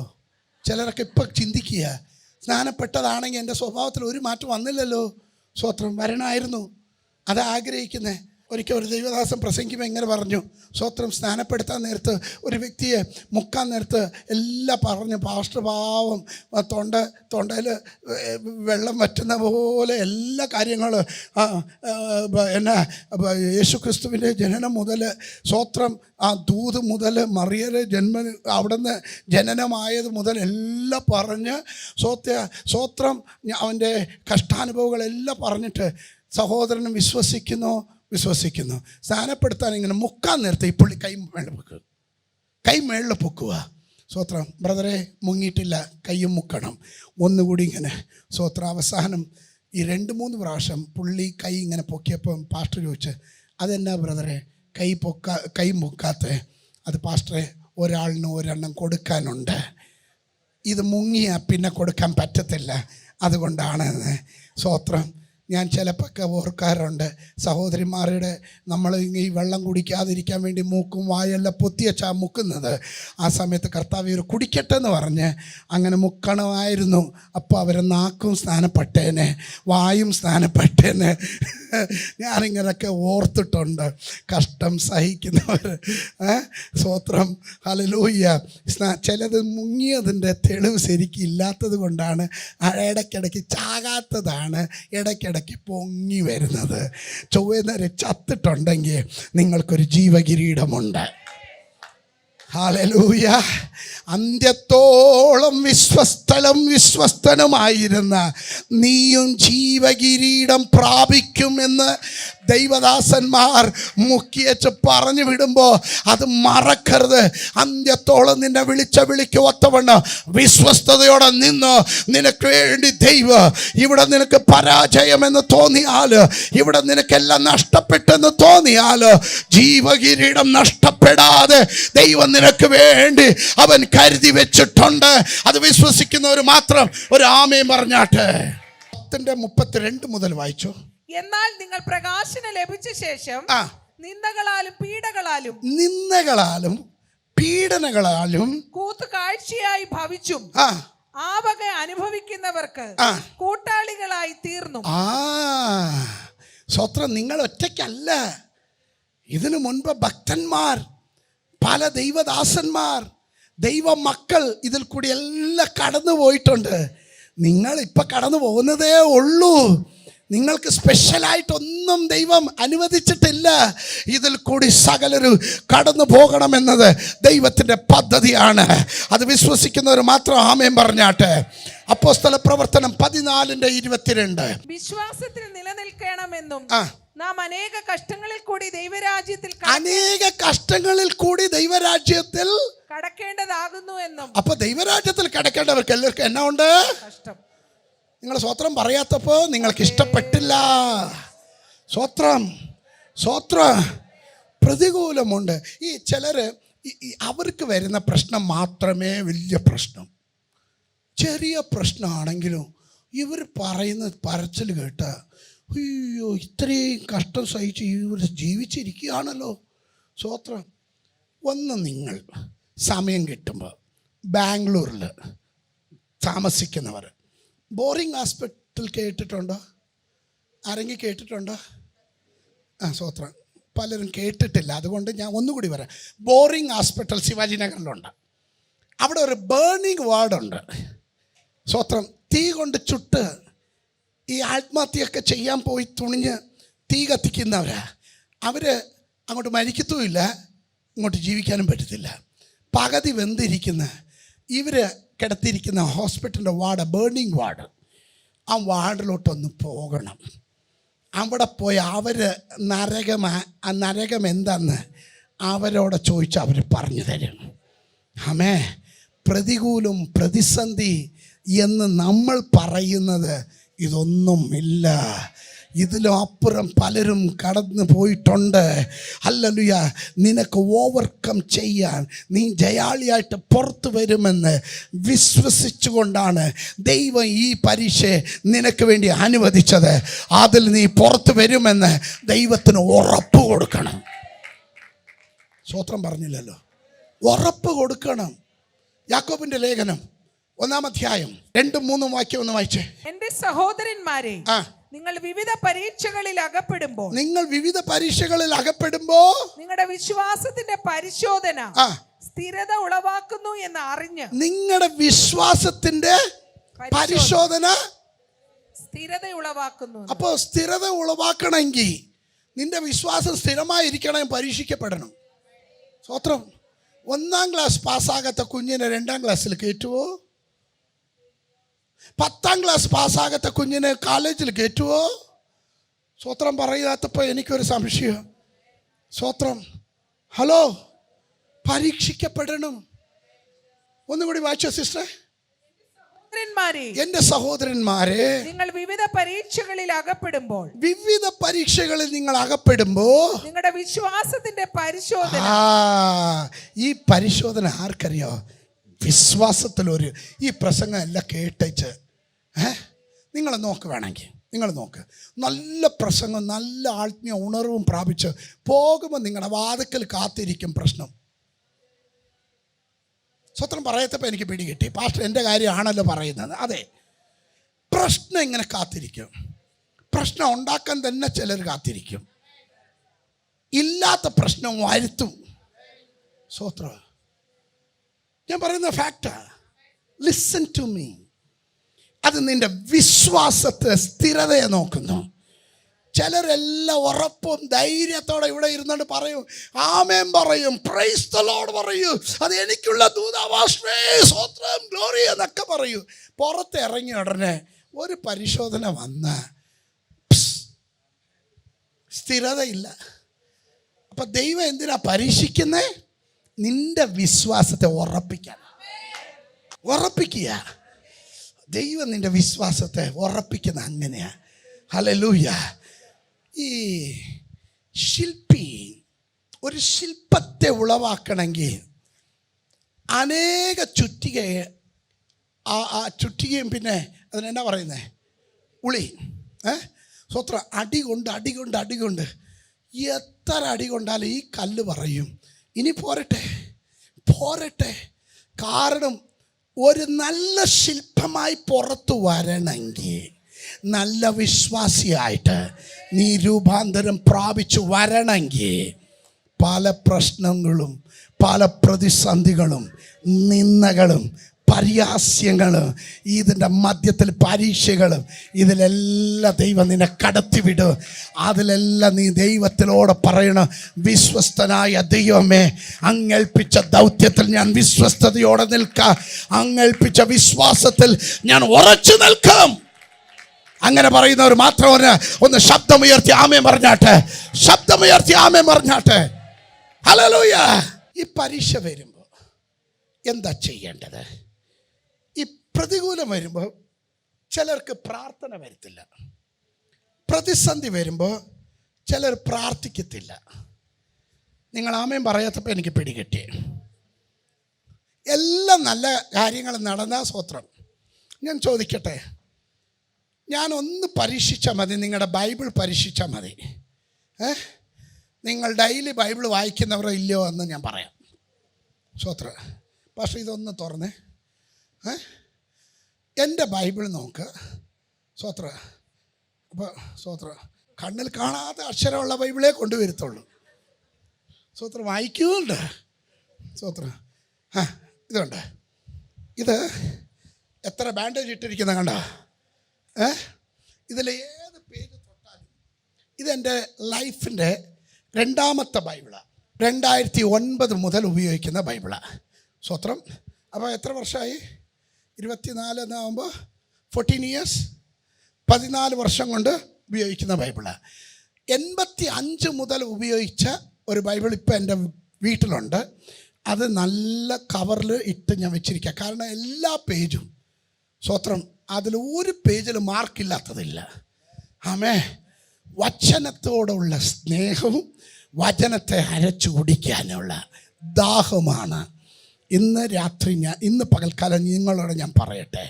ചിലരൊക്കെ ഇപ്പം ചിന്തിക്കുക, സ്നാനപ്പെട്ടതാണെങ്കിൽ എൻ്റെ സ്വഭാവത്തിൽ ഒരു മാറ്റം വന്നില്ലല്ലോ. സ്വത്രം. വരണമായിരുന്നു. അത് ആഗ്രഹിക്കുന്നേ. ഒരിക്കൽ ഒരു ദൈവദാസൻ പ്രസംഗിക്കുമ്പോൾ ഇങ്ങനെ പറഞ്ഞു, സ്വത്രം. സ്നാനപ്പെടുത്താൻ നേരത്ത് ഒരു വ്യക്തിയെ മുക്കാൻ നേരത്ത് എല്ലാം പറഞ്ഞു, പാസ്റ്റർ പാവം തൊണ്ടയിൽ വെള്ളം വറ്റുന്ന പോലെ എല്ലാ കാര്യങ്ങളും യേശു ക്രിസ്തുവിൻ്റെ ജനനം മുതൽ, സ്വത്രം, ദൂത് മുതൽ, മറിയരെ അവിടുന്ന് ജനനമായത് മുതൽ എല്ലാം പറഞ്ഞ് സ്വത്രം അവൻ്റെ കഷ്ടാനുഭവങ്ങളെല്ലാം പറഞ്ഞിട്ട് സഹോദരനും വിശ്വസിക്കുന്നു. സ്നാനപ്പെടുത്താൻ ഇങ്ങനെ മുക്കാൻ നേരത്തെ ഈ പുള്ളി കൈ മേളിൽ പൊക്കുക. സ്വത്രം. ബ്രദറെ മുങ്ങിയിട്ടില്ല, കൈയും മുക്കണം. ഒന്നുകൂടി ഇങ്ങനെ. സ്വത്രം. അവസാനം ഈ 2-3 പ്രാവശ്യം പുള്ളി കൈ ഇങ്ങനെ പൊക്കിയപ്പം പാസ്റ്റർ ചോദിച്ച്, അതെന്നാ ബ്രദറെ കൈ മുക്കാത്ത? അത് പാസ്റ്ററെ, ഒരാളിന് ഒരെണ്ണം കൊടുക്കാനുണ്ട്. ഇത് മുങ്ങിയാൽ പിന്നെ കൊടുക്കാൻ പറ്റത്തില്ല. അതുകൊണ്ടാണ് സ്തോത്രം. ഞാൻ ചിലപ്പോൾ ഓർക്കാറുണ്ട് സഹോദരിമാരുടെ നമ്മൾ ഈ വെള്ളം കുടിക്കാതിരിക്കാൻ വേണ്ടി മൂക്കും വായെല്ലാം പൊത്തിയച്ചാ മുക്കുന്നത്. ആ സമയത്ത് കർത്താവ് ഒരു കുടിക്കട്ടെ എന്ന് പറഞ്ഞ് അങ്ങനെ മുക്കണമായിരുന്നു. അപ്പോൾ അവരെ നാക്കും സ്നാനപ്പെട്ടേനെ, വായും സ്നാനപ്പെട്ടേനെ. ഞാനിങ്ങനെയൊക്കെ ഓർത്തിട്ടുണ്ട്. കഷ്ടം സഹിക്കുന്നവർ സ്തോത്രം, ഹല്ലേലൂയ. ചിലത് മുങ്ങിയതിൻ്റെ തെളിവ് ശരിക്കും ഇല്ലാത്തത് കൊണ്ടാണ് ഇടയ്ക്കിടയ്ക്ക് ചാകാത്തതാണ് ഇടയ്ക്കിടയ്ക്ക് പൊങ്ങി വരുന്നത്. ചൊവ്വേന്നേരെ ചത്തിട്ടുണ്ടെങ്കിൽ നിങ്ങൾക്കൊരു ജീവകിരീടമുണ്ട്. ഹല്ലേലൂയ. അന്ത്യത്തോളം വിശ്വസ്തനുമായിരുന്ന നീയും ജീവകിരീടം പ്രാപിക്കുമെന്ന് ദൈവദാസന്മാർ മുക്കിയച്ച് പറഞ്ഞു വിടുമ്പോൾ അത് മറക്കരുത്. അന്ത്യത്തോളം നിന്നെ വിളിക്ക് ഒത്തവണ്ണം വിശ്വസ്തയോടെ നിന്ന് നിനക്ക് വേണ്ടി ദൈവം ഇവിടെ നിനക്ക് പരാജയമെന്ന് തോന്നിയാൽ, ഇവിടെ നിനക്കെല്ലാം നഷ്ടപ്പെട്ടെന്ന് തോന്നിയാൽ, ജീവകിരീടം നഷ്ടപ്പെടാതെ ദൈവം നിനക്ക് വേണ്ടി അവൻ കരുതി വെച്ചിട്ടുണ്ട്. അത് വിശ്വസിക്കുന്നവർ മാത്രം ഒരു ആമേൻ പറഞ്ഞാട്ടെ. 32 മുതൽ വായിച്ചു. എന്നാൽ നിങ്ങൾ പ്രകാശനം ലഭിച്ച ശേഷം നിന്ദകളാലും പീഡനകളാലും കൂത്തുകാഴ്ചയായി ഭവിച്ചും ആ വക അനുഭവിക്കുന്നവർക്ക് കൂട്ടാളികളായി തീർന്നു. സ്വത്രം, നിങ്ങൾ ഒറ്റയ്ക്കല്ല. ഇതിനു മുൻപ് ഭക്തന്മാർ, പല ദൈവദാസന്മാർ, ദൈവ മക്കൾ ഇതിൽ കൂടി എല്ലാം കടന്നു പോയിട്ടുണ്ട്. നിങ്ങൾ ഇപ്പം കടന്നു പോകുന്നതേ ഉള്ളൂ. നിങ്ങൾക്ക് സ്പെഷ്യലായിട്ടൊന്നും ദൈവം അനുവദിച്ചിട്ടില്ല. ഇതിൽ കൂടി സകലരും കടന്നു പോകണമെന്നത് ദൈവത്തിൻ്റെ പദ്ധതിയാണ്. അത് വിശ്വസിക്കുന്നവർ മാത്രം ആമേൻ പറഞ്ഞാട്ടെ. അപ്പോസ്തല പ്രവർത്തനം 14:22. വിശ്വാസത്തിൽ നിലനിൽക്കണമെന്നും നാം അനേക കഷ്ടങ്ങളിൽ കൂടി ദൈവരാജ്യത്തിൽ കടക്കേണ്ടതാകുന്നു എന്നും. അപ്പൊ ദൈവരാജ്യത്തിൽ കടക്കേണ്ടവർക്ക് എല്ലാവർക്കും എന്നാ ഉണ്ട്? കഷ്ടം. നിങ്ങൾ സ്വത്രം പറയാത്തപ്പോൾ നിങ്ങൾക്ക് ഇഷ്ടപ്പെട്ടില്ല. സ്വത്രം പ്രതികൂലമുണ്ട്. ഈ ചിലർ അവർക്ക് വരുന്ന പ്രശ്നം മാത്രമേ വലിയ പ്രശ്നം. ചെറിയ പ്രശ്നമാണെങ്കിലും ഇവർ പറയുന്ന പറച്ചിൽ കേട്ട അയ്യോ ഇത്രയും കഷ്ടം സഹിച്ച് ഇവർ ജീവിച്ചിരിക്കുകയാണല്ലോ. സ്വത്രം. ഒന്ന് നിങ്ങൾ സമയം കിട്ടുമ്പോൾ ബാംഗ്ലൂരിൽ താമസിക്കുന്നവർ ബോറിംഗ് ഹോസ്പിറ്റൽ കേട്ടിട്ടുണ്ടോ? ആരെങ്കിലും കേട്ടിട്ടുണ്ടോ? സ്വത്രം. പലരും കേട്ടിട്ടില്ല. അതുകൊണ്ട് ഞാൻ ഒന്നുകൂടി പറയാം. ബോറിംഗ് ഹോസ്പിറ്റൽ ശിവാജി നഗറിലുണ്ട്. അവിടെ ഒരു ബേണിംഗ് വാർഡുണ്ട്. സ്വത്രം. തീ കൊണ്ട് ചുട്ട് ഈ ആത്മഹത്യയൊക്കെ ചെയ്യാൻ പോയി തുണിഞ്ഞ് തീ കത്തിക്കുന്നവരാ. അവർ അങ്ങോട്ട് മരിക്കത്തുമില്ല, ഇങ്ങോട്ട് ജീവിക്കാനും പറ്റത്തില്ല. പകുതി വെന്തിരിക്കുന്ന ഇവർ കിടത്തിയിരിക്കുന്ന ഹോസ്പിറ്റലിൻ്റെ വാർഡ്, ബേണിംഗ് വാർഡ്. ആ വാർഡിലോട്ടൊന്ന് പോകണം. അവിടെ പോയി അവർ നരകം എന്താന്ന് അവരോട് ചോദിച്ചാൽ അവർ പറഞ്ഞു തരും. ആമേ. പ്രതികൂലം, പ്രതിസന്ധി എന്ന് നമ്മൾ പറയുന്നത് ഇതൊന്നുമില്ല. ഇതിലും അപ്പുറം പലരും കടന്നു പോയിട്ടുണ്ട്. ഹല്ലേലൂയ. നിനക്ക് ഓവർകം ചെയ്യാൻ നീ ജയാളിയായിട്ട് പുറത്തു വരുമെന്ന് വിശ്വസിച്ചുകൊണ്ടാണ് ദൈവം ഈ പരീക്ഷയെ നിനക്ക് വേണ്ടി അനുവദിച്ചത്. അതിൽ നീ പുറത്തു വരുമെന്ന് ദൈവത്തിന് ഉറപ്പ് കൊടുക്കണം. സ്വത്രം പറഞ്ഞില്ലല്ലോ. ഉറപ്പ് കൊടുക്കണം. യാക്കോബിന്റെ ലേഖനം 1-ാം അധ്യായം 2-3 വാക്യം ഒന്ന് വായിച്ചേ. എന്റെ സഹോദരന്മാരെ, നിങ്ങൾ വിവിധ പരീക്ഷകളിൽ അകപ്പെടുമ്പോൾ നിങ്ങളുടെ വിശ്വാസത്തിന്റെ പരിശോധന സ്ഥിരത ഉളവാക്കുന്നു എന്ന് അറിഞ്ഞ്. നിങ്ങളുടെ വിശ്വാസത്തിന്റെ പരിശോധന സ്ഥിരത ഉളവാക്കുന്നു. അപ്പോൾ സ്ഥിരത ഉളവാക്കണമെങ്കിൽ നിന്റെ വിശ്വാസം സ്ഥിരമായിരിക്കണം, പരീക്ഷിക്കപ്പെടണം. സ്വത്രം. 1-ാം ക്ലാസ് പാസ്സാകാത്ത കുഞ്ഞിനെ 2-ാം ക്ലാസ്സിൽ കയറ്റുവോ? 10-ാം ക്ലാസ് പാസ്സാകാത്ത കുഞ്ഞിനെ കോളേജിൽ കയറ്റുവോ? സ്വത്രം പറയാത്തപ്പോൾ എനിക്കൊരു സംശയം. സ്വത്രം. ഹലോ, പരീക്ഷിക്കപ്പെടണം. ഒന്നുകൂടി വായിച്ചോ സിസ്റ്റർ. എന്റെ സഹോദരന്മാരെ, നിങ്ങൾ വിവിധ പരീക്ഷകളിൽ അകപ്പെടുമ്പോൾ നിങ്ങളുടെ വിശ്വാസത്തിന്റെ പരിശോധന. ഈ പരിശോധന ആർക്കറിയോ? വിശ്വാസത്തിലൊരു ഈ പ്രസംഗം എല്ലാം കേട്ടേച്ച് നിങ്ങൾ നോക്ക്, വേണമെങ്കിൽ നിങ്ങൾ നോക്ക്, നല്ല പ്രസംഗം, നല്ല ആത്മീയ ഉണർവും പ്രാപിച്ച് പോകുമ്പോൾ നിങ്ങളുടെ വാതിക്കൽ കാത്തിരിക്കും പ്രശ്നം. സ്വത്രം പറയത്തപ്പോൾ എനിക്ക് പിടികിട്ടി, പാസ്റ്റർ എൻ്റെ കാര്യമാണല്ലോ പറയുന്നത്. അതെ, പ്രശ്നം ഇങ്ങനെ കാത്തിരിക്കും. പ്രശ്നം ഉണ്ടാക്കാൻ തന്നെ ചിലർ കാത്തിരിക്കും. ഇല്ലാത്ത പ്രശ്നം വരുത്തും. സ്വത്രം ഞാൻ പറയുന്ന ഫാക്റ്റാ. Listen to me. അത് നിന്റെ വിശ്വാസത്തെ, സ്ഥിരതയെ നോക്കുന്നു. ചിലരെല്ലാം ഉറപ്പും ധൈര്യത്തോടെ ഇവിടെ ഇരുന്നുകൊണ്ട് പറയും, ആമേൻ പറയും, പ്രൈസ് ദി ലോർഡ് പറയൂ, അത് എനിക്കുള്ള ദൂതാവാശ്രേ സ്തോത്രം ഗ്ലോറി എന്നൊക്കെ പറയൂ. പുറത്ത് ഇറങ്ങിയ ഉടനെ ഒരു പരിശോധന വന്ന സ്ഥിരതയില്ല. അപ്പൊ ദൈവം എന്തിനാ പരീക്ഷിക്കുന്നേ? നിന്റെ വിശ്വാസത്തെ ഉറപ്പിക്കുക. ദൈവം നിന്റെ വിശ്വാസത്തെ ഉറപ്പിക്കുന്ന അങ്ങനെയാ. ഹല്ലേലൂയ. ഈ ശില്പി ഒരു ശില്പത്തെ ഉളവാക്കണമെങ്കിൽ അനേക ചുറ്റികയെ, ആ ചുറ്റികയും പിന്നെ അതിനെന്നാ പറയുന്നത്, ഉളി, സ്വത്ര അടി കൊണ്ട് എത്ര അടി കൊണ്ടാലും ഈ കല്ല് പറയും ഇനി പോരട്ടെ. കാരണം ഒരു നല്ല ശില്പമായി പുറത്തു വരണമെങ്കിൽ, നല്ല വിശ്വാസിയായിട്ട് നീ രൂപാന്തരം പ്രാപിച്ചു വരണമെങ്കിൽ പല പ്രശ്നങ്ങളും, പല പ്രതിസന്ധികളും, നിന്ദകളും, പരിഹാസ്യങ്ങളും, ഇതിൻ്റെ മധ്യത്തിൽ പരീക്ഷകളും, ഇതിലെല്ലാം ദൈവം നിന്നെ കടത്തിവിടും. അതിലെല്ലാം നീ ദൈവത്തിനോട് പറയണം, വിശ്വസ്തനായ ദൈവമേ, അങ്ങേൽപ്പിച്ച ദൗത്യത്തിൽ ഞാൻ വിശ്വസ്തയോടെ നിൽക്കാം, അങ്ങേൽപ്പിച്ച വിശ്വാസത്തിൽ ഞാൻ ഉറച്ചു നിൽക്കാം. അങ്ങനെ പറയുന്നവർ മാത്രം ഒന്ന് ശബ്ദമുയർത്തി ആമേൻ പറഞ്ഞാട്ടെ. ഹല്ലേലൂയ. ഈ പരീക്ഷ വരുമ്പോൾ എന്താ ചെയ്യേണ്ടത്? ഈ പ്രതികൂലം വരുമ്പോൾ ചിലർക്ക് പ്രാർത്ഥന വരത്തില്ല. പ്രതിസന്ധി വരുമ്പോൾ ചിലർ പ്രാർത്ഥിക്കത്തില്ല. നിങ്ങൾ ആമേൻ പറയാത്തപ്പോൾ എനിക്ക് പിടികിട്ടി. എല്ലാം നല്ല കാര്യങ്ങൾ നടന്ന സ്തോത്രം. ഞാൻ ചോദിക്കട്ടെ, ഞാനൊന്ന് പരീക്ഷിച്ചാൽ മതി, നിങ്ങളുടെ ബൈബിൾ പരീക്ഷിച്ചാൽ മതി. നിങ്ങൾ ഡെയിലി ബൈബിൾ വായിക്കുന്നവരോ ഇല്ലയോ എന്ന് ഞാൻ പറയാം. സ്തോത്രം. പക്ഷേ ഇതൊന്ന് തുറന്നേ, എൻ്റെ ബൈബിൾ നോക്ക്. സ്തോത്രം. അപ്പോൾ സ്തോത്രം, കണ്ണിൽ കാണാത്ത അക്ഷരമുള്ള ബൈബിളേ കൊണ്ടുവരുത്തുള്ളൂ. സ്തോത്രം. വായിക്കുന്നുണ്ട്. സ്തോത്രം. ഇതുണ്ട്. ഇത് എത്ര ബാൻഡേജ് ഇട്ടിരിക്കുന്ന കണ്ടോ? ഇതിൽ ഏത് പേജ് തൊട്ടാലും ഇതെൻ്റെ ലൈഫിൻ്റെ രണ്ടാമത്തെ ബൈബിളാണ്. 2009 മുതൽ ഉപയോഗിക്കുന്ന ബൈബിളാണ്. സ്തോത്രം. അപ്പോൾ എത്ര വർഷമായി? 24 എന്നാകുമ്പോൾ 14 ഇയേഴ്സ്, 14 വർഷം കൊണ്ട് ഉപയോഗിക്കുന്ന ബൈബിളാണ്. 85 മുതൽ ഉപയോഗിച്ച ഒരു ബൈബിൾ ഇപ്പോൾ എൻ്റെ വീട്ടിലുണ്ട്. അത് നല്ല കവറിൽ ഇട്ട് ഞാൻ വെച്ചിരിക്കുക. കാരണം എല്ലാ പേജും സ്തോത്രം, അതിൽ ഒരു പേജിൽ മാർക്കില്ലാത്തതില്ല. ആമേ. വചനത്തോടുള്ള സ്നേഹവും വചനത്തെ അരച്ചു കുടിക്കാനുള്ള ദാഹമാണ്. ഇന്ന് പകൽക്കാലം നിങ്ങളോട് ഞാൻ പറയട്ടെ,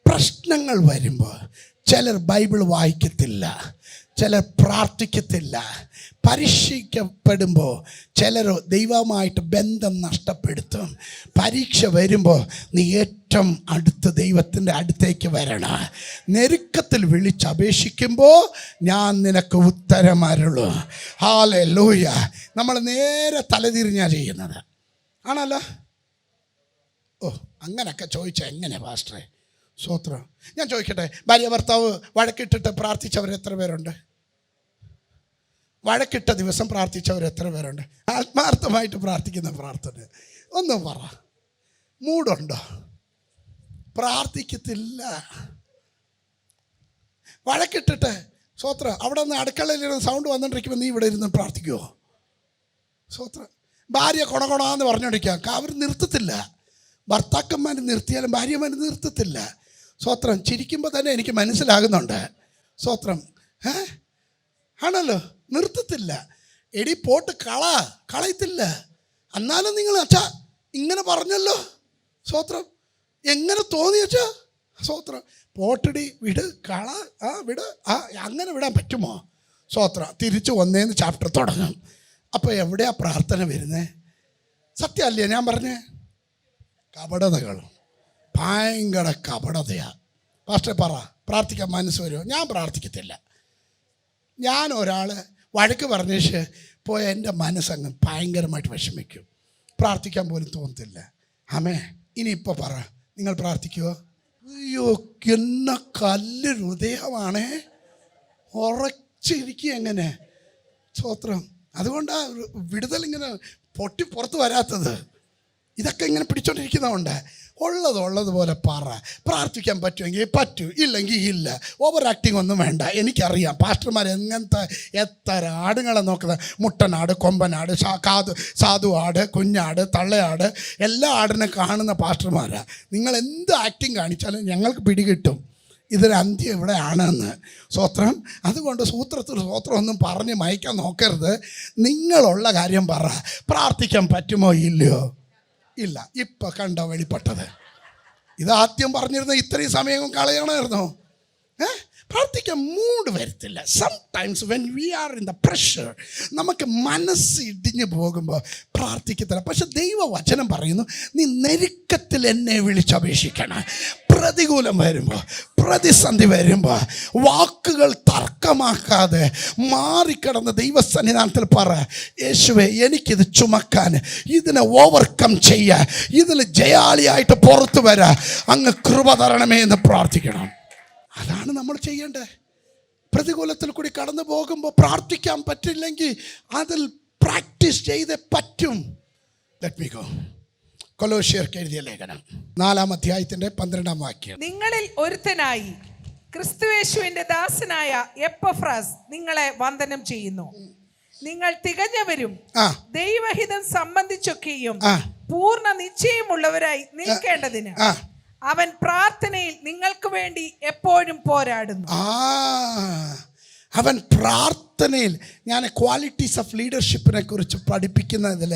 പ്രശ്നങ്ങൾ വരുമ്പോൾ ചിലർ ബൈബിൾ വായിക്കത്തില്ല, ചിലർ പ്രാർത്ഥിക്കത്തില്ല. പരീക്ഷിക്കപ്പെടുമ്പോൾ ചിലർ ദൈവവുമായിട്ട് ബന്ധം നഷ്ടപ്പെടുത്തും. പരീക്ഷ വരുമ്പോൾ നീ ഏറ്റവും അടുത്ത് ദൈവത്തിൻ്റെ അടുത്തേക്ക് വരണം. ഞെരുക്കത്തിൽ വിളിച്ചപേക്ഷിക്കുമ്പോൾ ഞാൻ നിനക്ക് ഉത്തരമരുളൂ. ഹല്ലേലൂയ. നമ്മൾ നേരെ തലതിരിഞ്ഞാണ് ചെയ്യുന്നത്, ആണല്ലോ. അങ്ങനെയൊക്കെ ചോദിച്ചാൽ എങ്ങനെ പാസ്റ്ററെ? സ്തോത്രം. ഞാൻ ചോദിക്കട്ടെ, ഭാര്യ ഭർത്താവ് വഴക്കിട്ടിട്ട് പ്രാർത്ഥിച്ചവർ എത്ര പേരുണ്ട്? വഴക്കിട്ട ദിവസം പ്രാർത്ഥിച്ചവർ എത്ര പേരുണ്ട്? ആത്മാർത്ഥമായിട്ട് പ്രാർത്ഥിക്കുന്ന പ്രാർത്ഥന ഒന്നും പറ. മൂടുണ്ടോ? പ്രാർത്ഥിക്കത്തില്ല. വഴക്കിട്ടിട്ട് സ്തോത്രം, അവിടെ നിന്ന് അടുക്കളയിലിരുന്ന് സൗണ്ട് വന്നുകൊണ്ടിരിക്കുമ്പോൾ നീ ഇവിടെ ഇരുന്ന് പ്രാർത്ഥിക്കുമോ? സ്തോത്രം. ഭാര്യ കൊണകൊണാന്ന് പറഞ്ഞുകൊണ്ടിരിക്കുക, അവർ നിർത്തത്തില്ല. ഭർത്താക്കന്മാർ നിർത്തിയാലും ഭാര്യമാർ നിർത്തത്തില്ല. സ്തോത്രം. ചിരിക്കുമ്പോൾ തന്നെ എനിക്ക് മനസ്സിലാകുന്നുണ്ട്. സ്തോത്രം. ആണല്ലോ, നിർത്തത്തില്ല. എടി പോട്ട് കളയത്തില്ല. എന്നാലും നിങ്ങൾ അച്ഛാ ഇങ്ങനെ പറഞ്ഞല്ലോ. സ്വോത്രം. എങ്ങനെ തോന്നി വെച്ചാ സ്വോത്രം. പോട്ടടി വിട്, കള, വിട്, അങ്ങനെ വിടാൻ പറ്റുമോ? സ്വോത്രം. തിരിച്ചു വന്നേന്ന് ചാപ്റ്റർ തുടങ്ങും. അപ്പോൾ എവിടെയാ പ്രാർത്ഥന വരുന്നത്? സത്യമല്ലേ ഞാൻ പറഞ്ഞേ? കപടതകൾ, ഭയങ്കര കപടതയാ. പാസ്റ്റർ പറ, പ്രാർത്ഥിക്കാൻ മനസ്സ് വരുമോ? ഞാൻ പ്രാർത്ഥിക്കത്തില്ല. ഞാൻ ഒരാൾ വഴക്ക് പറഞ്ഞേച്ച് പോയ എൻ്റെ മനസ്സങ്ങ് ഭയങ്കരമായിട്ട് വിഷമിക്കും. പ്രാർത്ഥിക്കാൻ പോലും തോന്നത്തില്ല. ആമേ. ഇനിയിപ്പോൾ പറ, നിങ്ങൾ പ്രാർത്ഥിക്കുമോ? അയ്യോ, എന്ന കല്ല് ഹൃദയമാണേ, ഉറച്ചിരിക്കുക എങ്ങനെ. സ്തോത്രം. അതുകൊണ്ടാണ് വിടുതൽ ഇങ്ങനെ പൊട്ടി പുറത്ത് വരാത്തത്. ഇതൊക്കെ ഇങ്ങനെ പിടിച്ചോണ്ടിരിക്കുന്നതുകൊണ്ട് ഉള്ളതുപോലെ പറ. പ്രാർത്ഥിക്കാൻ പറ്റുമെങ്കിൽ പറ്റൂ, ഇല്ലെങ്കിൽ ഇല്ല. ഓവർ ആക്ടിങ് ഒന്നും വേണ്ട. എനിക്കറിയാം പാസ്റ്റർമാർ എങ്ങനത്തെ എത്ര ആടുകളെ നോക്കുന്നത്. മുട്ടനാട്, കൊമ്പനാട്, സാധു ആട്, കുഞ്ഞാട്, തള്ളയാട്, എല്ലാ ആടിനെ കാണുന്ന പാസ്റ്റർമാരാണ്. നിങ്ങൾ എന്ത് ആക്ടിങ് കാണിച്ചാലും ഞങ്ങൾക്ക് പിടികിട്ടും ഇതൊരു അന്ത്യം ഇവിടെ ആണെന്ന്. സ്വത്രം. അതുകൊണ്ട് സ്വത്രം ഒന്നും പറഞ്ഞ് മയക്കാൻ നോക്കരുത്. നിങ്ങളുള്ള കാര്യം പറ. പ്രാർത്ഥിക്കാൻ പറ്റുമോ ഇല്ലയോ? ഇല്ല. ഇപ്പം കണ്ടോ വെളിപ്പെട്ടത്? ഇതാദ്യം പറഞ്ഞിരുന്ന ഇത്രയും സമയം കളയണമായിരുന്നോ? പ്രാർത്ഥിക്കാൻ മൂഡ് വരത്തില്ല. Sometimes when we are in the pressure, നമുക്ക് മനസ്സ് ഇടിഞ്ഞു പോകുമ്പോൾ പ്രാർത്ഥിക്കത്തില്ല. പക്ഷെ ദൈവവചനം പറയുന്നു, നീ നെരുക്കത്തിൽ എന്നെ വിളിച്ചപേക്ഷിക്കണം. പ്രതികൂലം വരുമ്പോൾ, പ്രതിസന്ധി വരുമ്പോൾ വാക്കുകൾ തർക്കമാക്കാതെ മാറിക്കിടന്ന് ദൈവസന്നിധാനത്തിൽ പറ, യേശുവേ എനിക്കിത് ചുമക്കാൻ, ഇതിനെ ഓവർകം ചെയ്യാൻ, ഇതിൽ ജയാളിയായിട്ട് പുറത്തു വരാൻ അങ്ങ് കൃപ തരണമേ എന്ന് പ്രാർത്ഥിക്കണം. അതാണ് നമ്മൾ ചെയ്യേണ്ടത്. പ്രതികൂലത്തിൽ കൂടി കടന്നു പോകുമ്പോൾ പ്രാർത്ഥിക്കാൻ പറ്റില്ലെങ്കിൽ അതിൽ പ്രാക്ടീസ് ചെയ്തേ പറ്റും. Let me go. കൊലോസ്യർക്ക് എഴുതിയ ലേഖനം 4-ാം അധ്യായത്തിന്റെ 12-ാം വാക്യം. നിങ്ങളിൽ ഒരുത്തനായി ക്രിസ്തുയേശുവിന്റെ ദാസനായ എപ്പഫ്രാസ് നിങ്ങളെ വന്ദനം ചെയ്യുന്നു. നിങ്ങൾ തികഞ്ഞവരും ദൈവഹിതം സംബന്ധിച്ചൊക്കെയും പൂർണ്ണ നിശ്ചയമുള്ളവരായി നിൽക്കേണ്ടതിന് അവൻ പ്രാർത്ഥനയിൽ നിങ്ങൾക്ക് വേണ്ടി എപ്പോഴും പോരാടുന്നു. അവൻ പ്രാർത്ഥനയിൽ. ഞാൻ ക്വാളിറ്റീസ് ഓഫ് ലീഡർഷിപ്പിനെ കുറിച്ച് പഠിപ്പിക്കുന്നതിൽ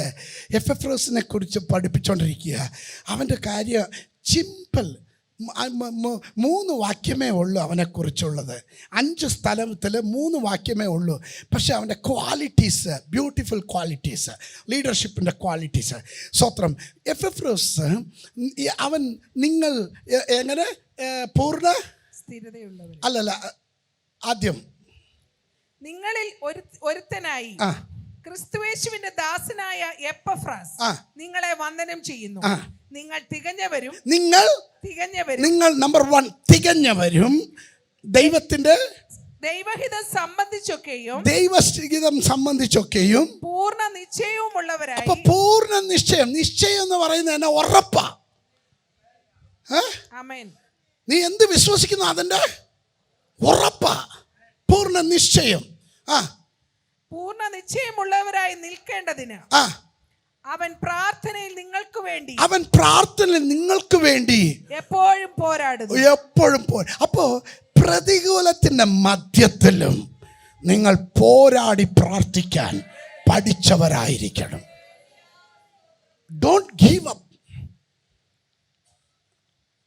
എപ്പഫ്രാസിനെ കുറിച്ച് പഠിപ്പിച്ചുകൊണ്ടിരിക്കുക. അവൻ്റെ കാര്യം സിമ്പിൾ. 3 വാക്യമേ ഉള്ളൂ അവനെക്കുറിച്ചുള്ളത്. 5 സ്ഥലത്തിൽ 3 വാക്യമേ ഉള്ളൂ. പക്ഷേ അവൻ്റെ ക്വാളിറ്റീസ്, ബ്യൂട്ടിഫുൾ ക്വാളിറ്റീസ്, ലീഡർഷിപ്പിൻ്റെ ക്വാളിറ്റീസ്. സ്വത്രം. എപ്പഫ്രാസ് അവൻ നിങ്ങൾ എങ്ങനെ പൂർണ്ണ സ്ഥിരതയുള്ളവർ അല്ലല്ല, ആദ്യം നിങ്ങളിൽ ഒരുത്തനായി ക്രിസ്തുയേശുവിന്റെ ദാസനായ എപ്പഫ്രാസ് നിങ്ങളെ വന്ദനം ചെയ്യുന്നു. നിങ്ങൾ തികഞ്ഞവരും നിങ്ങൾ നമ്പർ 1 തികഞ്ഞവരും ദൈവഹിതം സംബന്ധിച്ചൊക്കെയും പൂർണ്ണ നിശ്ചയവുമുള്ളവരായി. അപ്പൊ പൂർണ്ണ നിശ്ചയം എന്ന് പറയുന്നത് എന്നാ? ഉറപ്പാ. ആമേൻ. നീ എന്ത് വിശ്വസിക്കുന്നു അതിന്റെ ഉറപ്പാ. പൂർണ്ണ നിശ്ചയം. പൂർണ്ണ നിശ്ചയമുള്ളവരായി നിൽക്കേണ്ടതിന് അവൻ പ്രാർത്ഥനയിൽ നിങ്ങൾക്ക് വേണ്ടി എപ്പോഴും പോരാടുന്നു. അപ്പോ പ്രതികൂലത്തിന്റെ മധ്യത്തിലും നിങ്ങൾ പോരാടി പ്രാർത്ഥിക്കാൻ പഠിച്ചവരായിരിക്കണം. Don't give up.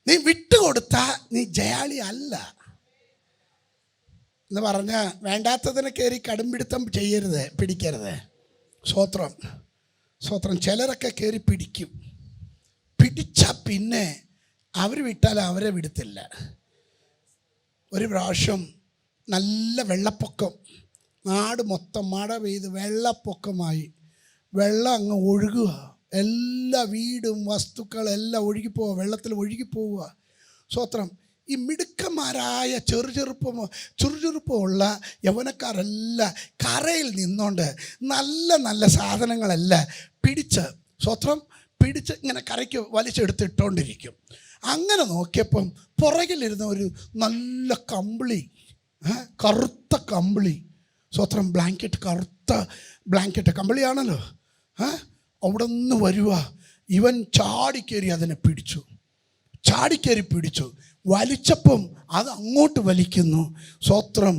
നീ വിട്ടുകൊടുത്താ നീ ജയാളി അല്ല എന്ന് പറഞ്ഞ വേണ്ടാത്തതിനെ കയറി കടുംപിടുത്തം ചെയ്യരുത്, പിടിക്കരുത്. സ്വത്രം. ചിലരൊക്കെ കയറി പിടിച്ചാൽ പിന്നെ അവർ വിട്ടാൽ അവരെ വിടത്തില്ല. ഒരു പ്രാവശ്യം നല്ല വെള്ളപ്പൊക്കം, നാട് മൊത്തം മഴ പെയ്ത് വെള്ളപ്പൊക്കമായി. വെള്ളം അങ്ങ് ഒഴുകുക, എല്ലാ വീടും വസ്തുക്കളെല്ലാം ഒഴുകിപ്പോവുക, വെള്ളത്തിൽ ഒഴുകിപ്പോവുക. സ്വത്രം. ഈ മിടുക്കന്മാരായ ചുറുചുറുപ്പമുള്ള യൗവനക്കാരെല്ലാം കരയിൽ നിന്നുകൊണ്ട് നല്ല സാധനങ്ങളെല്ലാം പിടിച്ച് ഇങ്ങനെ കരയ്ക്ക് വലിച്ചെടുത്തിട്ടോണ്ടിരിക്കും. അങ്ങനെ നോക്കിയപ്പം പുറകിലിരുന്ന ഒരു നല്ല കമ്പിളി, കറുത്ത കമ്പിളി. സ്വത്രം. കറുത്ത ബ്ലാങ്കറ്റ് കമ്പിളിയാണല്ലോ. അവിടെ നിന്ന് വരുക. ഇവൻ ചാടിക്കേറി അതിനെ പിടിച്ചു. വലിച്ചപ്പം അത് അങ്ങോട്ട് വലിക്കുന്നു. സ്വത്രം.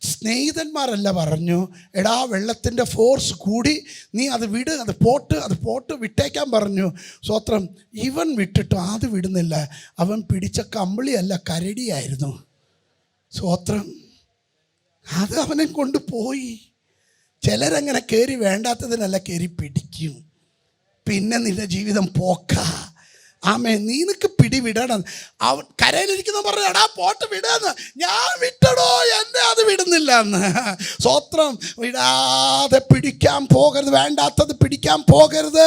സ്നേഹിതന്മാരല്ല പറഞ്ഞു, എടാ വെള്ളത്തിൻ്റെ ഫോഴ്സ് കൂടി, നീ അത് വിട്, അത് പോട്ട് വിട്ടേക്കാൻ പറഞ്ഞു. സ്വത്രം. ഇവൻ വിട്ടിട്ടോ അത് വിടുന്നില്ല. അവൻ പിടിച്ച കമ്പിളിയല്ല, കരടിയായിരുന്നു. സ്വത്രം. അത് അവനെ കൊണ്ട് പോയി. ചിലരങ്ങനെ കയറി വേണ്ടാത്തതിനല്ല കയറി പിടിക്കും. പിന്നെ നിന്റെ ജീവിതം പോക്ക. ആമേ. നിനക്ക് പിടിവിടണം. അവൻ കരയിലിരിക്കുന്ന പറഞ്ഞു, എടാ പോട്ട് വിടാന്ന്. ഞാൻ വിട്ടടോ, എന്നെ അത് വിടുന്നില്ല എന്ന്. സ്വത്രം. വിടാതെ പിടിക്കാൻ പോകരുത്, വേണ്ടാത്തത് പിടിക്കാൻ പോകരുത്.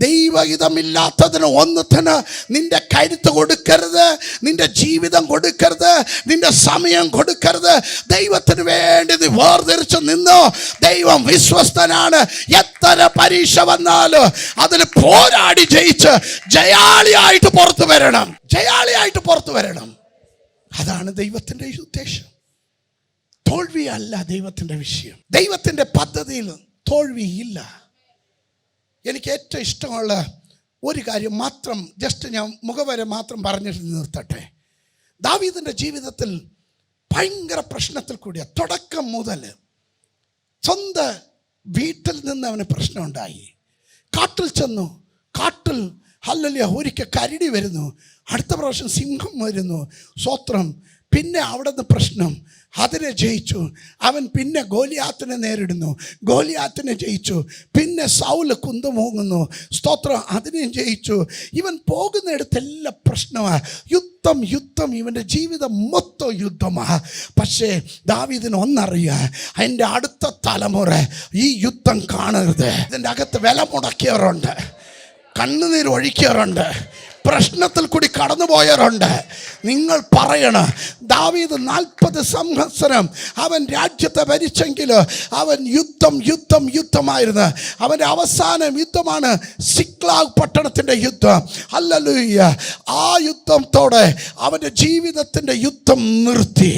ദൈവഹിതമില്ലാത്തതിന് ഒന്നത്തിന് നിന്റെ കരുത്ത് കൊടുക്കരുത്, നിന്റെ ജീവിതം കൊടുക്കരുത്, നിന്റെ സമയം കൊടുക്കരുത്. ദൈവത്തിന് വേണ്ടി നീ വേർതിരിച്ച് നിന്നോ. ദൈവം വിശ്വസ്തനാണ്. എത്ര പരീക്ഷ വന്നാലും അതിൽ പോരാടി ജയിച്ച് ജയാളിയായിട്ട് പുറത്തു വരണം. ജയാളിയായിട്ട് പുറത്തു വരണം. അതാണ് ദൈവത്തിൻ്റെ ഉദ്ദേശം. തോൽവിയല്ല ദൈവത്തിൻ്റെ വിഷയം. ദൈവത്തിൻ്റെ പദ്ധതിയിൽ തോൽവിയില്ല. എനിക്ക് ഏറ്റവും ഇഷ്ടമുള്ള ഒരു കാര്യം മാത്രം ജസ്റ്റ് ഞാൻ മുഖവരെ മാത്രം പറഞ്ഞിട്ട് നിർത്തട്ടെ. ദാവീദിൻ്റെ ജീവിതത്തിൽ ഭയങ്കര പ്രശ്നത്തിൽ കൂടിയ തുടക്കം മുതൽ സ്വന്തം വീട്ടിൽ നിന്ന് അവന് പ്രശ്നമുണ്ടായി. കാട്ടിൽ ചെന്നു. കാട്ടിൽ ഹല്ലേലൂയ ഒരിക്കൽ കരടി വരുന്നു, അടുത്ത പ്രാവശ്യം സിംഹം വരുന്നു. സ്വത്രം. പിന്നെ അവിടെ നിന്ന് പ്രശ്നം, അതിനെ ജയിച്ചു. അവൻ പിന്നെ ഗോലിയാത്തിനെ നേരിടുന്നു, ഗോലിയാത്തിനെ ജയിച്ചു. പിന്നെ സൗല് കുന്തമൂങ്ങുന്നു. സ്തോത്രം. അതിനെയും ജയിച്ചു. ഇവൻ പോകുന്നിടത്തെല്ലാം പ്രശ്നമാണ്. യുദ്ധം. ഇവൻ്റെ ജീവിതം മൊത്തം യുദ്ധമാണ്. പക്ഷേ ദാവീദിന് ഒന്നറിയാം, അതിൻ്റെ അടുത്ത തലമുറ ഈ യുദ്ധം കാണരുത്. ഇതിൻ്റെ അകത്ത് വില മുടക്കിയവരുണ്ട്, കണ്ണുനീർ ഒഴിക്കാറുണ്ട്, പ്രശ്നത്തിൽ കൂടി കടന്നുപോയവരുണ്ട്. നിങ്ങൾ പറയണം, ദാവീദ് 40 സംവത്സരം അവൻ രാജ്യത്തെ ഭരിച്ചെങ്കിൽ അവൻ യുദ്ധമായിരുന്നു. അവൻ്റെ അവസാന യുദ്ധമാണ് സിക്ലാഗ് പട്ടണത്തിൻ്റെ യുദ്ധം. ഹല്ലേലൂയ. ആ യുദ്ധത്തോടെ അവൻ്റെ ജീവിതത്തിൻ്റെ യുദ്ധം നിർത്തി.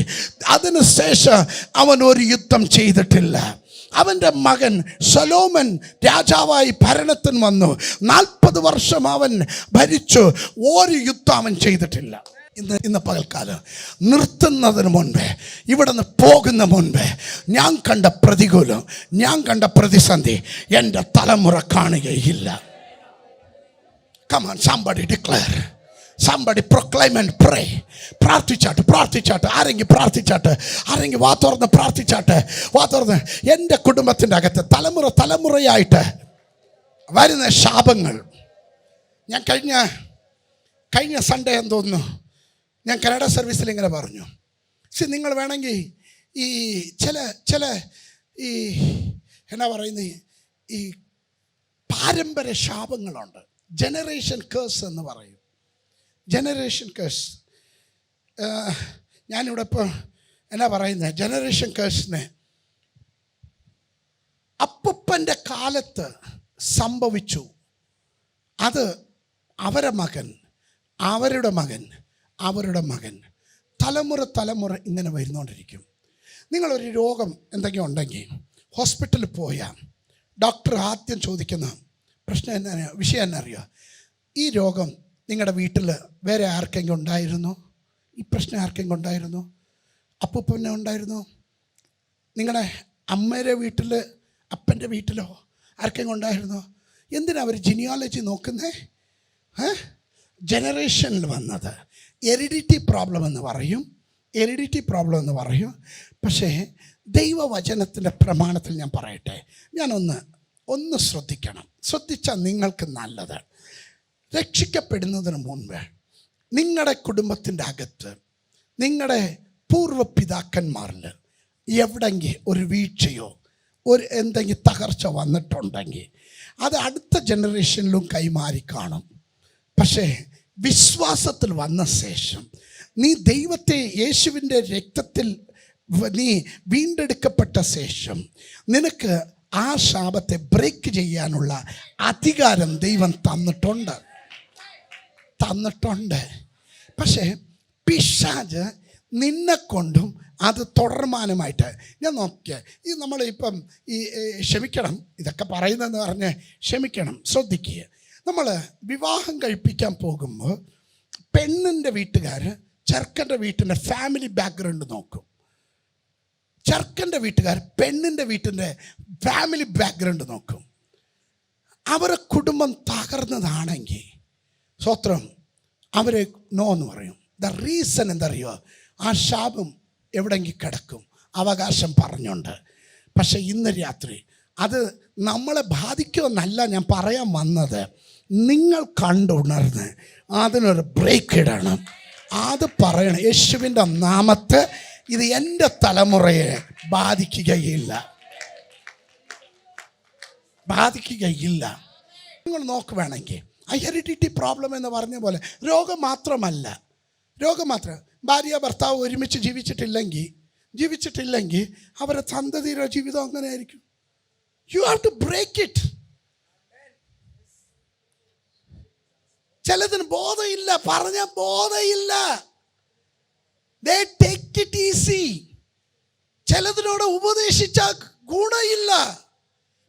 അതിനുശേഷം അവൻ ഒരു യുദ്ധം ചെയ്തിട്ടില്ല. അവൻ്റെ മകൻ സൊലോമൻ രാജാവായി ഭരണത്തിന് വന്നു. 40 വർഷം അവൻ ഭരിച്ചു. ഒരു യുദ്ധം അവൻ ചെയ്തിട്ടില്ല. ഇന്ന് പകൽക്കാലം നിർത്തുന്നതിന് മുൻപേ, ഇവിടെ നിന്ന് പോകുന്ന മുൻപേ, ഞാൻ കണ്ട പ്രതികൂലം, ഞാൻ കണ്ട പ്രതിസന്ധി എൻ്റെ തലമുറ കാണുകയില്ല. Come on, somebody declare. Somebody proclaim and pray. പ്രാർത്ഥിച്ചാട്ട് ആരെങ്കിലും പ്രാർത്ഥിച്ചാട്ട്, ആരെങ്കിലും വാ തുറന്ന് പ്രാർത്ഥിച്ചാട്ട്. വാ തുറന്ന്. എൻ്റെ കുടുംബത്തിൻ്റെ അകത്ത് തലമുറയായിട്ട് വരുന്ന ശാപങ്ങൾ, ഞാൻ കഴിഞ്ഞ സൺഡേ എന്ന് തോന്നുന്നു ഞാൻ കനഡ സർവീസിൽ ഇങ്ങനെ പറഞ്ഞു. നിങ്ങൾ വേണമെങ്കിൽ ഈ ചില ഈ എന്നാ പറയുന്നത്, ഈ പാരമ്പര്യ ശാപങ്ങളുണ്ട്. ജനറേഷൻ കേഴ്സ് എന്ന് പറയും. Generation curse. ഞാനിവിടെ ഇപ്പോൾ എന്നാ പറയുന്നത്, ജനറേഷൻ കേഴ്സിനെ അപ്പൂപ്പൻ്റെ കാലത്ത് സംഭവിച്ചു. അത് അവരുടെ മകൻ തലമുറ ഇങ്ങനെ വരുന്നുകൊണ്ടിരിക്കും. നിങ്ങളൊരു രോഗം എന്തെങ്കിലും ഉണ്ടെങ്കിൽ ഹോസ്പിറ്റലിൽ പോയാൽ ഡോക്ടർ ആദ്യം ചോദിക്കുന്ന വിഷയം എന്നാ അറിയുക? ഈ രോഗം നിങ്ങളുടെ വീട്ടിൽ വേറെ ആർക്കെങ്കിലും ഉണ്ടായിരുന്നോ? ഈ പ്രശ്നം ആർക്കെങ്കിലും ഉണ്ടായിരുന്നോ? അപ്പൂപ്പനെ ഉണ്ടായിരുന്നോ? നിങ്ങളുടെ അമ്മയുടെ വീട്ടിൽ, അപ്പൻ്റെ വീട്ടിലോ ആർക്കെങ്കിലും ഉണ്ടായിരുന്നോ? എന്തിനാ അവർ ജിനിയോളജി നോക്കുന്നേ? ജനറേഷനിൽ വന്നത് എറിഡിറ്റി പ്രോബ്ലം എന്ന് പറയും. പക്ഷേ ദൈവവചനത്തിൻ്റെ പ്രമാണത്തിൽ ഞാൻ പറയട്ടെ, ഒന്ന് ശ്രദ്ധിച്ചാൽ നിങ്ങൾക്ക് നല്ലത്. രക്ഷിക്കപ്പെടുന്നതിന് മുൻപ് നിങ്ങളുടെ കുടുംബത്തിൻ്റെ അകത്ത്, നിങ്ങളുടെ പൂർവ്വപിതാക്കന്മാരിൽ എവിടെയെങ്കിലും ഒരു വീഴ്ചയോ എന്തെങ്കിലും തകർച്ച വന്നിട്ടുണ്ടെങ്കിൽ അത് അടുത്ത ജനറേഷനിലും കൈമാറി കാണും. പക്ഷേ വിശ്വാസത്തിൽ വന്ന ശേഷം നീ ദൈവത്തെ, യേശുവിൻ്റെ രക്തത്തിൽ നീ വീണ്ടെടുക്കപ്പെട്ട ശേഷം നിനക്ക് ആ ശാപത്തെ ബ്രേക്ക് ചെയ്യാനുള്ള അധികാരം ദൈവം തന്നിട്ടുണ്ട്. പക്ഷേ പിശാച് നിന്നെക്കൊണ്ടും അത് തുടർമാനമായിട്ട് ഞാൻ നോക്കിയ ഈ നമ്മളിപ്പം ക്ഷമിക്കണം, ഇതൊക്കെ പറയുന്നതെന്ന് പറഞ്ഞ് ക്ഷമിക്കണം, ശ്രദ്ധിക്കുക. നമ്മൾ വിവാഹം കഴിപ്പിക്കാൻ പോകുമ്പോൾ പെണ്ണിൻ്റെ വീട്ടുകാർ ചെറുക്കൻ്റെ വീട്ടിൻ്റെ ഫാമിലി ബാക്ക്ഗ്രൗണ്ട് നോക്കും. ചെറുക്കൻ്റെ വീട്ടുകാർ പെണ്ണിൻ്റെ വീട്ടിൻ്റെ ഫാമിലി ബാക്ക്ഗ്രൗണ്ട് നോക്കും. അവരെ കുടുംബം തകർന്നതാണെങ്കിൽ സ്വത്രം അവരെ നോ എന്ന് പറയും. ദ റീസൺ എന്തറിയോ? ആ ശാപം എവിടെയെങ്കിലും കിടക്കും, അവകാശം പറഞ്ഞുകൊണ്ട്. പക്ഷെ ഇന്ന് രാത്രി അത് നമ്മളെ ബാധിക്കുമെന്നല്ല ഞാൻ പറയാൻ വന്നത്. നിങ്ങൾ കണ്ടുണർന്ന് അതിനൊരു ബ്രേക്ക് ഇടണം. അത് പറയണം, യേശുവിൻ്റെ നാമത്തെ ഇത് എൻ്റെ തലമുറയെ ബാധിക്കുകയില്ല. നിങ്ങൾ നോക്കുവാണെങ്കിൽ ഹെറിഡിറ്റി പ്രോബ്ലം എന്ന് പറഞ്ഞ പോലെ രോഗം മാത്രം ഭാര്യ ഭർത്താവ് ഒരുമിച്ച് ജീവിച്ചിട്ടില്ലെങ്കിൽ അവരുടെ സന്തതിയുടെ ജീവിതം അങ്ങനെയായിരിക്കും. You have to break it. ചിലതിന് ബോധമില്ല, പറഞ്ഞ ബോധമില്ല. They take it easy. ചിലതിനോട് ഉപദേശിച്ച ഗുണമില്ല.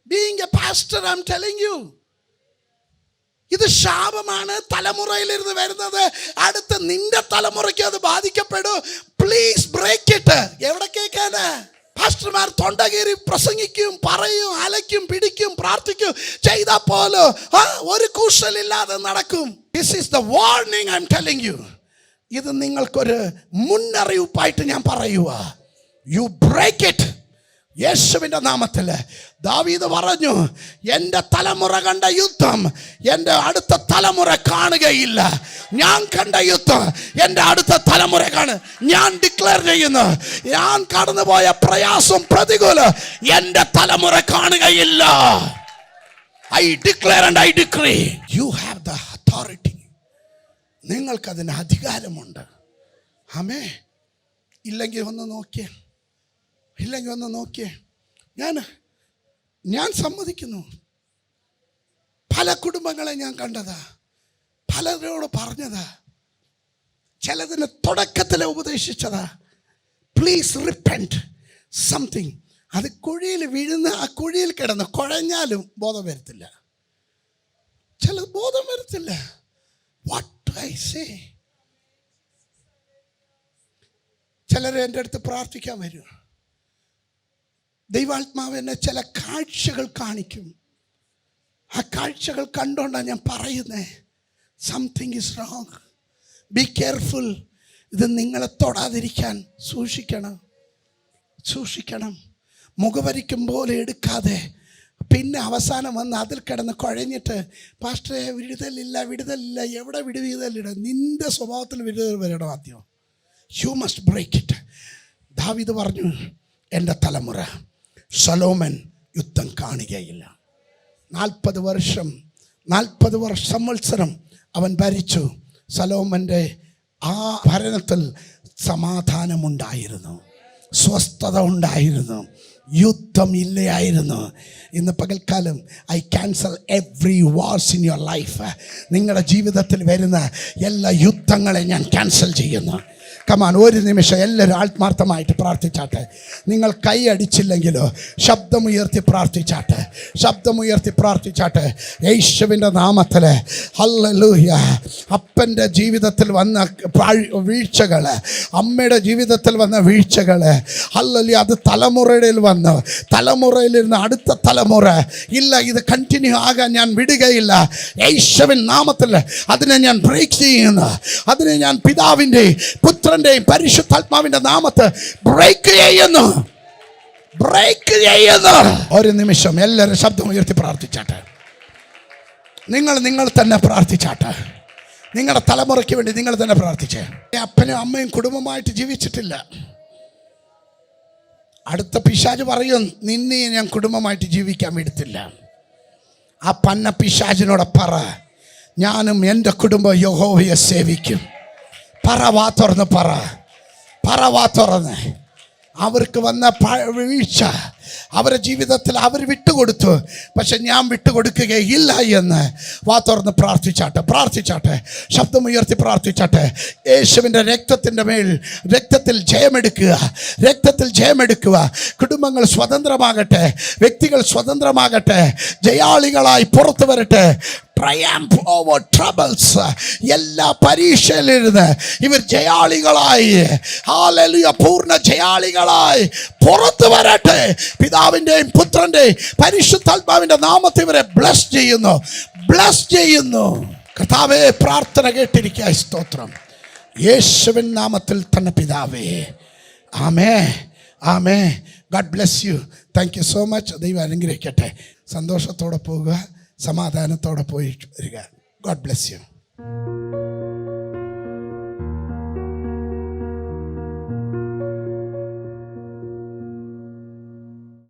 Being a pastor, I'm telling you, ഇത് ശാപമാണ് തലമുറയിലിരുന്ന് വരുന്നത്. അടുത്ത നിന്റെ തലമുറയ്ക്ക് അത് ബാധിക്കപ്പെടും. Please break it. എവിടെ കേൾക്കാന്? പാസ്റ്റർമാർ തൊണ്ടകീറി പ്രസംഗിക്കും, പറയും, അലയ്ക്കും, പിടിക്കും, പ്രാർത്ഥിക്കും. ചെയ്താൽ പോലും ഒരു കുശലില്ലാതെ നടക്കും. This is the warning I'm telling you. ഇത് നിങ്ങൾക്കൊരു മുന്നറിയിപ്പായിട്ട് ഞാൻ പറയുക. You break it. യേശുവിൻ്റെ നാമത്തിൽ. ദാവീദ് പറഞ്ഞു, എൻ്റെ തലമുറ കണ്ട യുദ്ധം എൻ്റെ അടുത്ത തലമുറ കാണുകയില്ല. ഞാൻ കണ്ട യുദ്ധം എൻ്റെ അടുത്ത തലമുറ ഞാൻ ഡിക്ലെയർ ചെയ്യുന്നു. ഞാൻ കടന്നുപോയ പ്രയാസം, പ്രതികൂലം എൻ്റെ തലമുറ കാണുകയില്ല. I declare and I decree. You have the authority. നിങ്ങൾക്കതിന് അധികാരമുണ്ട്. ആമേ. ഇല്ലെങ്കിൽ ഒന്ന് നോക്കിയേ. ഞാൻ സമ്മതിക്കുന്നു. പല കുടുംബങ്ങളെ ഞാൻ കണ്ടതാ, പലരോട് പറഞ്ഞതാ, ചിലതിന് തുടക്കത്തിലെ ഉപദേശിച്ചതാ. Please repent something. അത് കുഴിയിൽ വീഴുന്ന, ആ കുഴിയിൽ കിടന്ന് കുഴഞ്ഞാലും ബോധം വരത്തില്ല. ചിലത് ബോധം വരത്തില്ല. What I say. ചിലർ എൻ്റെ അടുത്ത് പ്രാർത്ഥിക്കാൻ വരും. ദൈവാത്മാവ് എന്നെ ചില കാഴ്ചകൾ കാണിക്കും. ആ കാഴ്ചകൾ കണ്ടോണ്ടാണ് ഞാൻ പറയുന്നത്, something is wrong, be careful. ഇത് നിങ്ങളെ തൊടാതിരിക്കാൻ സൂക്ഷിക്കണം. മുഖവരിക്കും പോലെ എടുക്കാതെ പിന്നെ അവസാനം വന്ന് അതിൽ കിടന്ന് കുഴഞ്ഞിട്ട്, പാസ്റ്ററെ വിടുതലില്ല, എവിടെ വിടുതലിട? നിന്റെ സ്വഭാവത്തിൽ വിടുതൽ വരണം ആദ്യം. You must break it. ദാവീദ് പറഞ്ഞു, എൻ്റെ തലമുറ ശലോമൻ യുദ്ധം കാണുകയില്ല. 40 സംവത്സരം അവൻ ഭരിച്ചു. ശലോമൻ്റെ ആ ഭരണത്തിൽ സമാധാനമുണ്ടായിരുന്നു, സ്വസ്ഥത ഉണ്ടായിരുന്നു, യുദ്ധം ഇല്ലായിരുന്നു. ഇന്ന് പകൽക്കാലം I cancel every wars in your life. നിങ്ങളുടെ ജീവിതത്തിൽ വരുന്ന എല്ലാ യുദ്ധങ്ങളെ ഞാൻ ക്യാൻസൽ ചെയ്യുന്നു. കമാൻ, ഒരു നിമിഷം എല്ലാവരും ആത്മാർത്ഥമായിട്ട് പ്രാർത്ഥിച്ചാട്ടെ. നിങ്ങൾ കൈ അടിച്ചില്ലെങ്കിലോ ശബ്ദമുയർത്തി പ്രാർത്ഥിച്ചാട്ടെ. യേശുവിൻ്റെ നാമത്തിൽ. ഹല്ലേലൂയ. അപ്പൻ്റെ ജീവിതത്തിൽ വന്ന വീഴ്ചകൾ, അമ്മയുടെ ജീവിതത്തിൽ വന്ന വീഴ്ചകൾ, ഹല്ലേലൂയ, അത് തലമുറയിലിരുന്ന് അടുത്ത തലമുറ ഇല്ല, ഇത് കണ്ടിന്യൂ ആകാൻ ഞാൻ വിടുകയില്ല. യേശുവിൻ നാമത്തിൽ അതിനെ ഞാൻ ബ്രേക്ക് ചെയ്യുന്നു. അതിനെ ഞാൻ പിതാവിൻ്റെ, പുത്രൻ്റെയും പരിശുദ്ധാത്മാവിന്റെ നാമത്തെ ബ്രേക്ക് ചെയ്യുന്നു. ഒരു നിമിഷം എല്ലാവരും ശബ്ദം ഉയർത്തി പ്രാർത്ഥിച്ചാട്ടെ. നിങ്ങൾ തന്നെ പ്രാർത്ഥിച്ചാട്ടെ. നിങ്ങളുടെ തലമുറയ്ക്ക് വേണ്ടി നിങ്ങൾ തന്നെ പ്രാർത്ഥിച്ചേ. അപ്പനും അമ്മയും കുടുംബമായിട്ട് ജീവിച്ചിട്ടില്ല. അടുത്ത പിശാച് പറയും, നിന്നെ ഞാൻ കുടുംബമായിട്ട് ജീവിക്കാൻ വിടത്തില്ല. ആ പന്ന പിശാചിനോട് പറ, ഞാനും എൻ്റെ കുടുംബം യഹോവയെ സേവിക്കും. വാ തുറന്ന്. അവർക്ക് വന്ന വീഴ്ച അവരുടെ ജീവിതത്തിൽ അവർ വിട്ടുകൊടുത്തു. പക്ഷെ ഞാൻ വിട്ടുകൊടുക്കുകയില്ല എന്ന് വാ തുറന്ന് പ്രാർത്ഥിച്ചാട്ടെ. ശബ്ദമുയർത്തി പ്രാർത്ഥിച്ചാട്ടെ. യേശുവിൻ്റെ രക്തത്തിൽ ജയമെടുക്കുക. കുടുംബങ്ങൾ സ്വതന്ത്രമാകട്ടെ, വ്യക്തികൾ സ്വതന്ത്രമാകട്ടെ, ജയാളികളായി പുറത്തു വരട്ടെ. Triumph over troubles. എല്ലാ പരീക്ഷയിലിരുന്ന് ഇവർ ജയാളികളായി, ഹല്ലേലൂയ, പൂർണ്ണ ജയാളികളായി പുറത്തു വരട്ടെ. പിതാവിൻ്റെയും പുത്രൻ്റെയും പരിശുദ്ധാത്മാവിൻ്റെ നാമത്തിൽ ഇവരെ ബ്ലസ് ചെയ്യുന്നു, ബ്ലസ് ചെയ്യുന്നു. കർത്താവേ, പ്രാർത്ഥന കേട്ടിരിക്കുക. സ്തോത്രം. യേശുവിൻ നാമത്തിൽ തന്നെ പിതാവേ. ആമേ, ആമേ. God bless you. Thank you so much. ദൈവം അനുഗ്രഹിക്കട്ടെ. സന്തോഷത്തോടെ പോവുക, സമാധാനത്തോടെ പോയി വരിക. God bless you.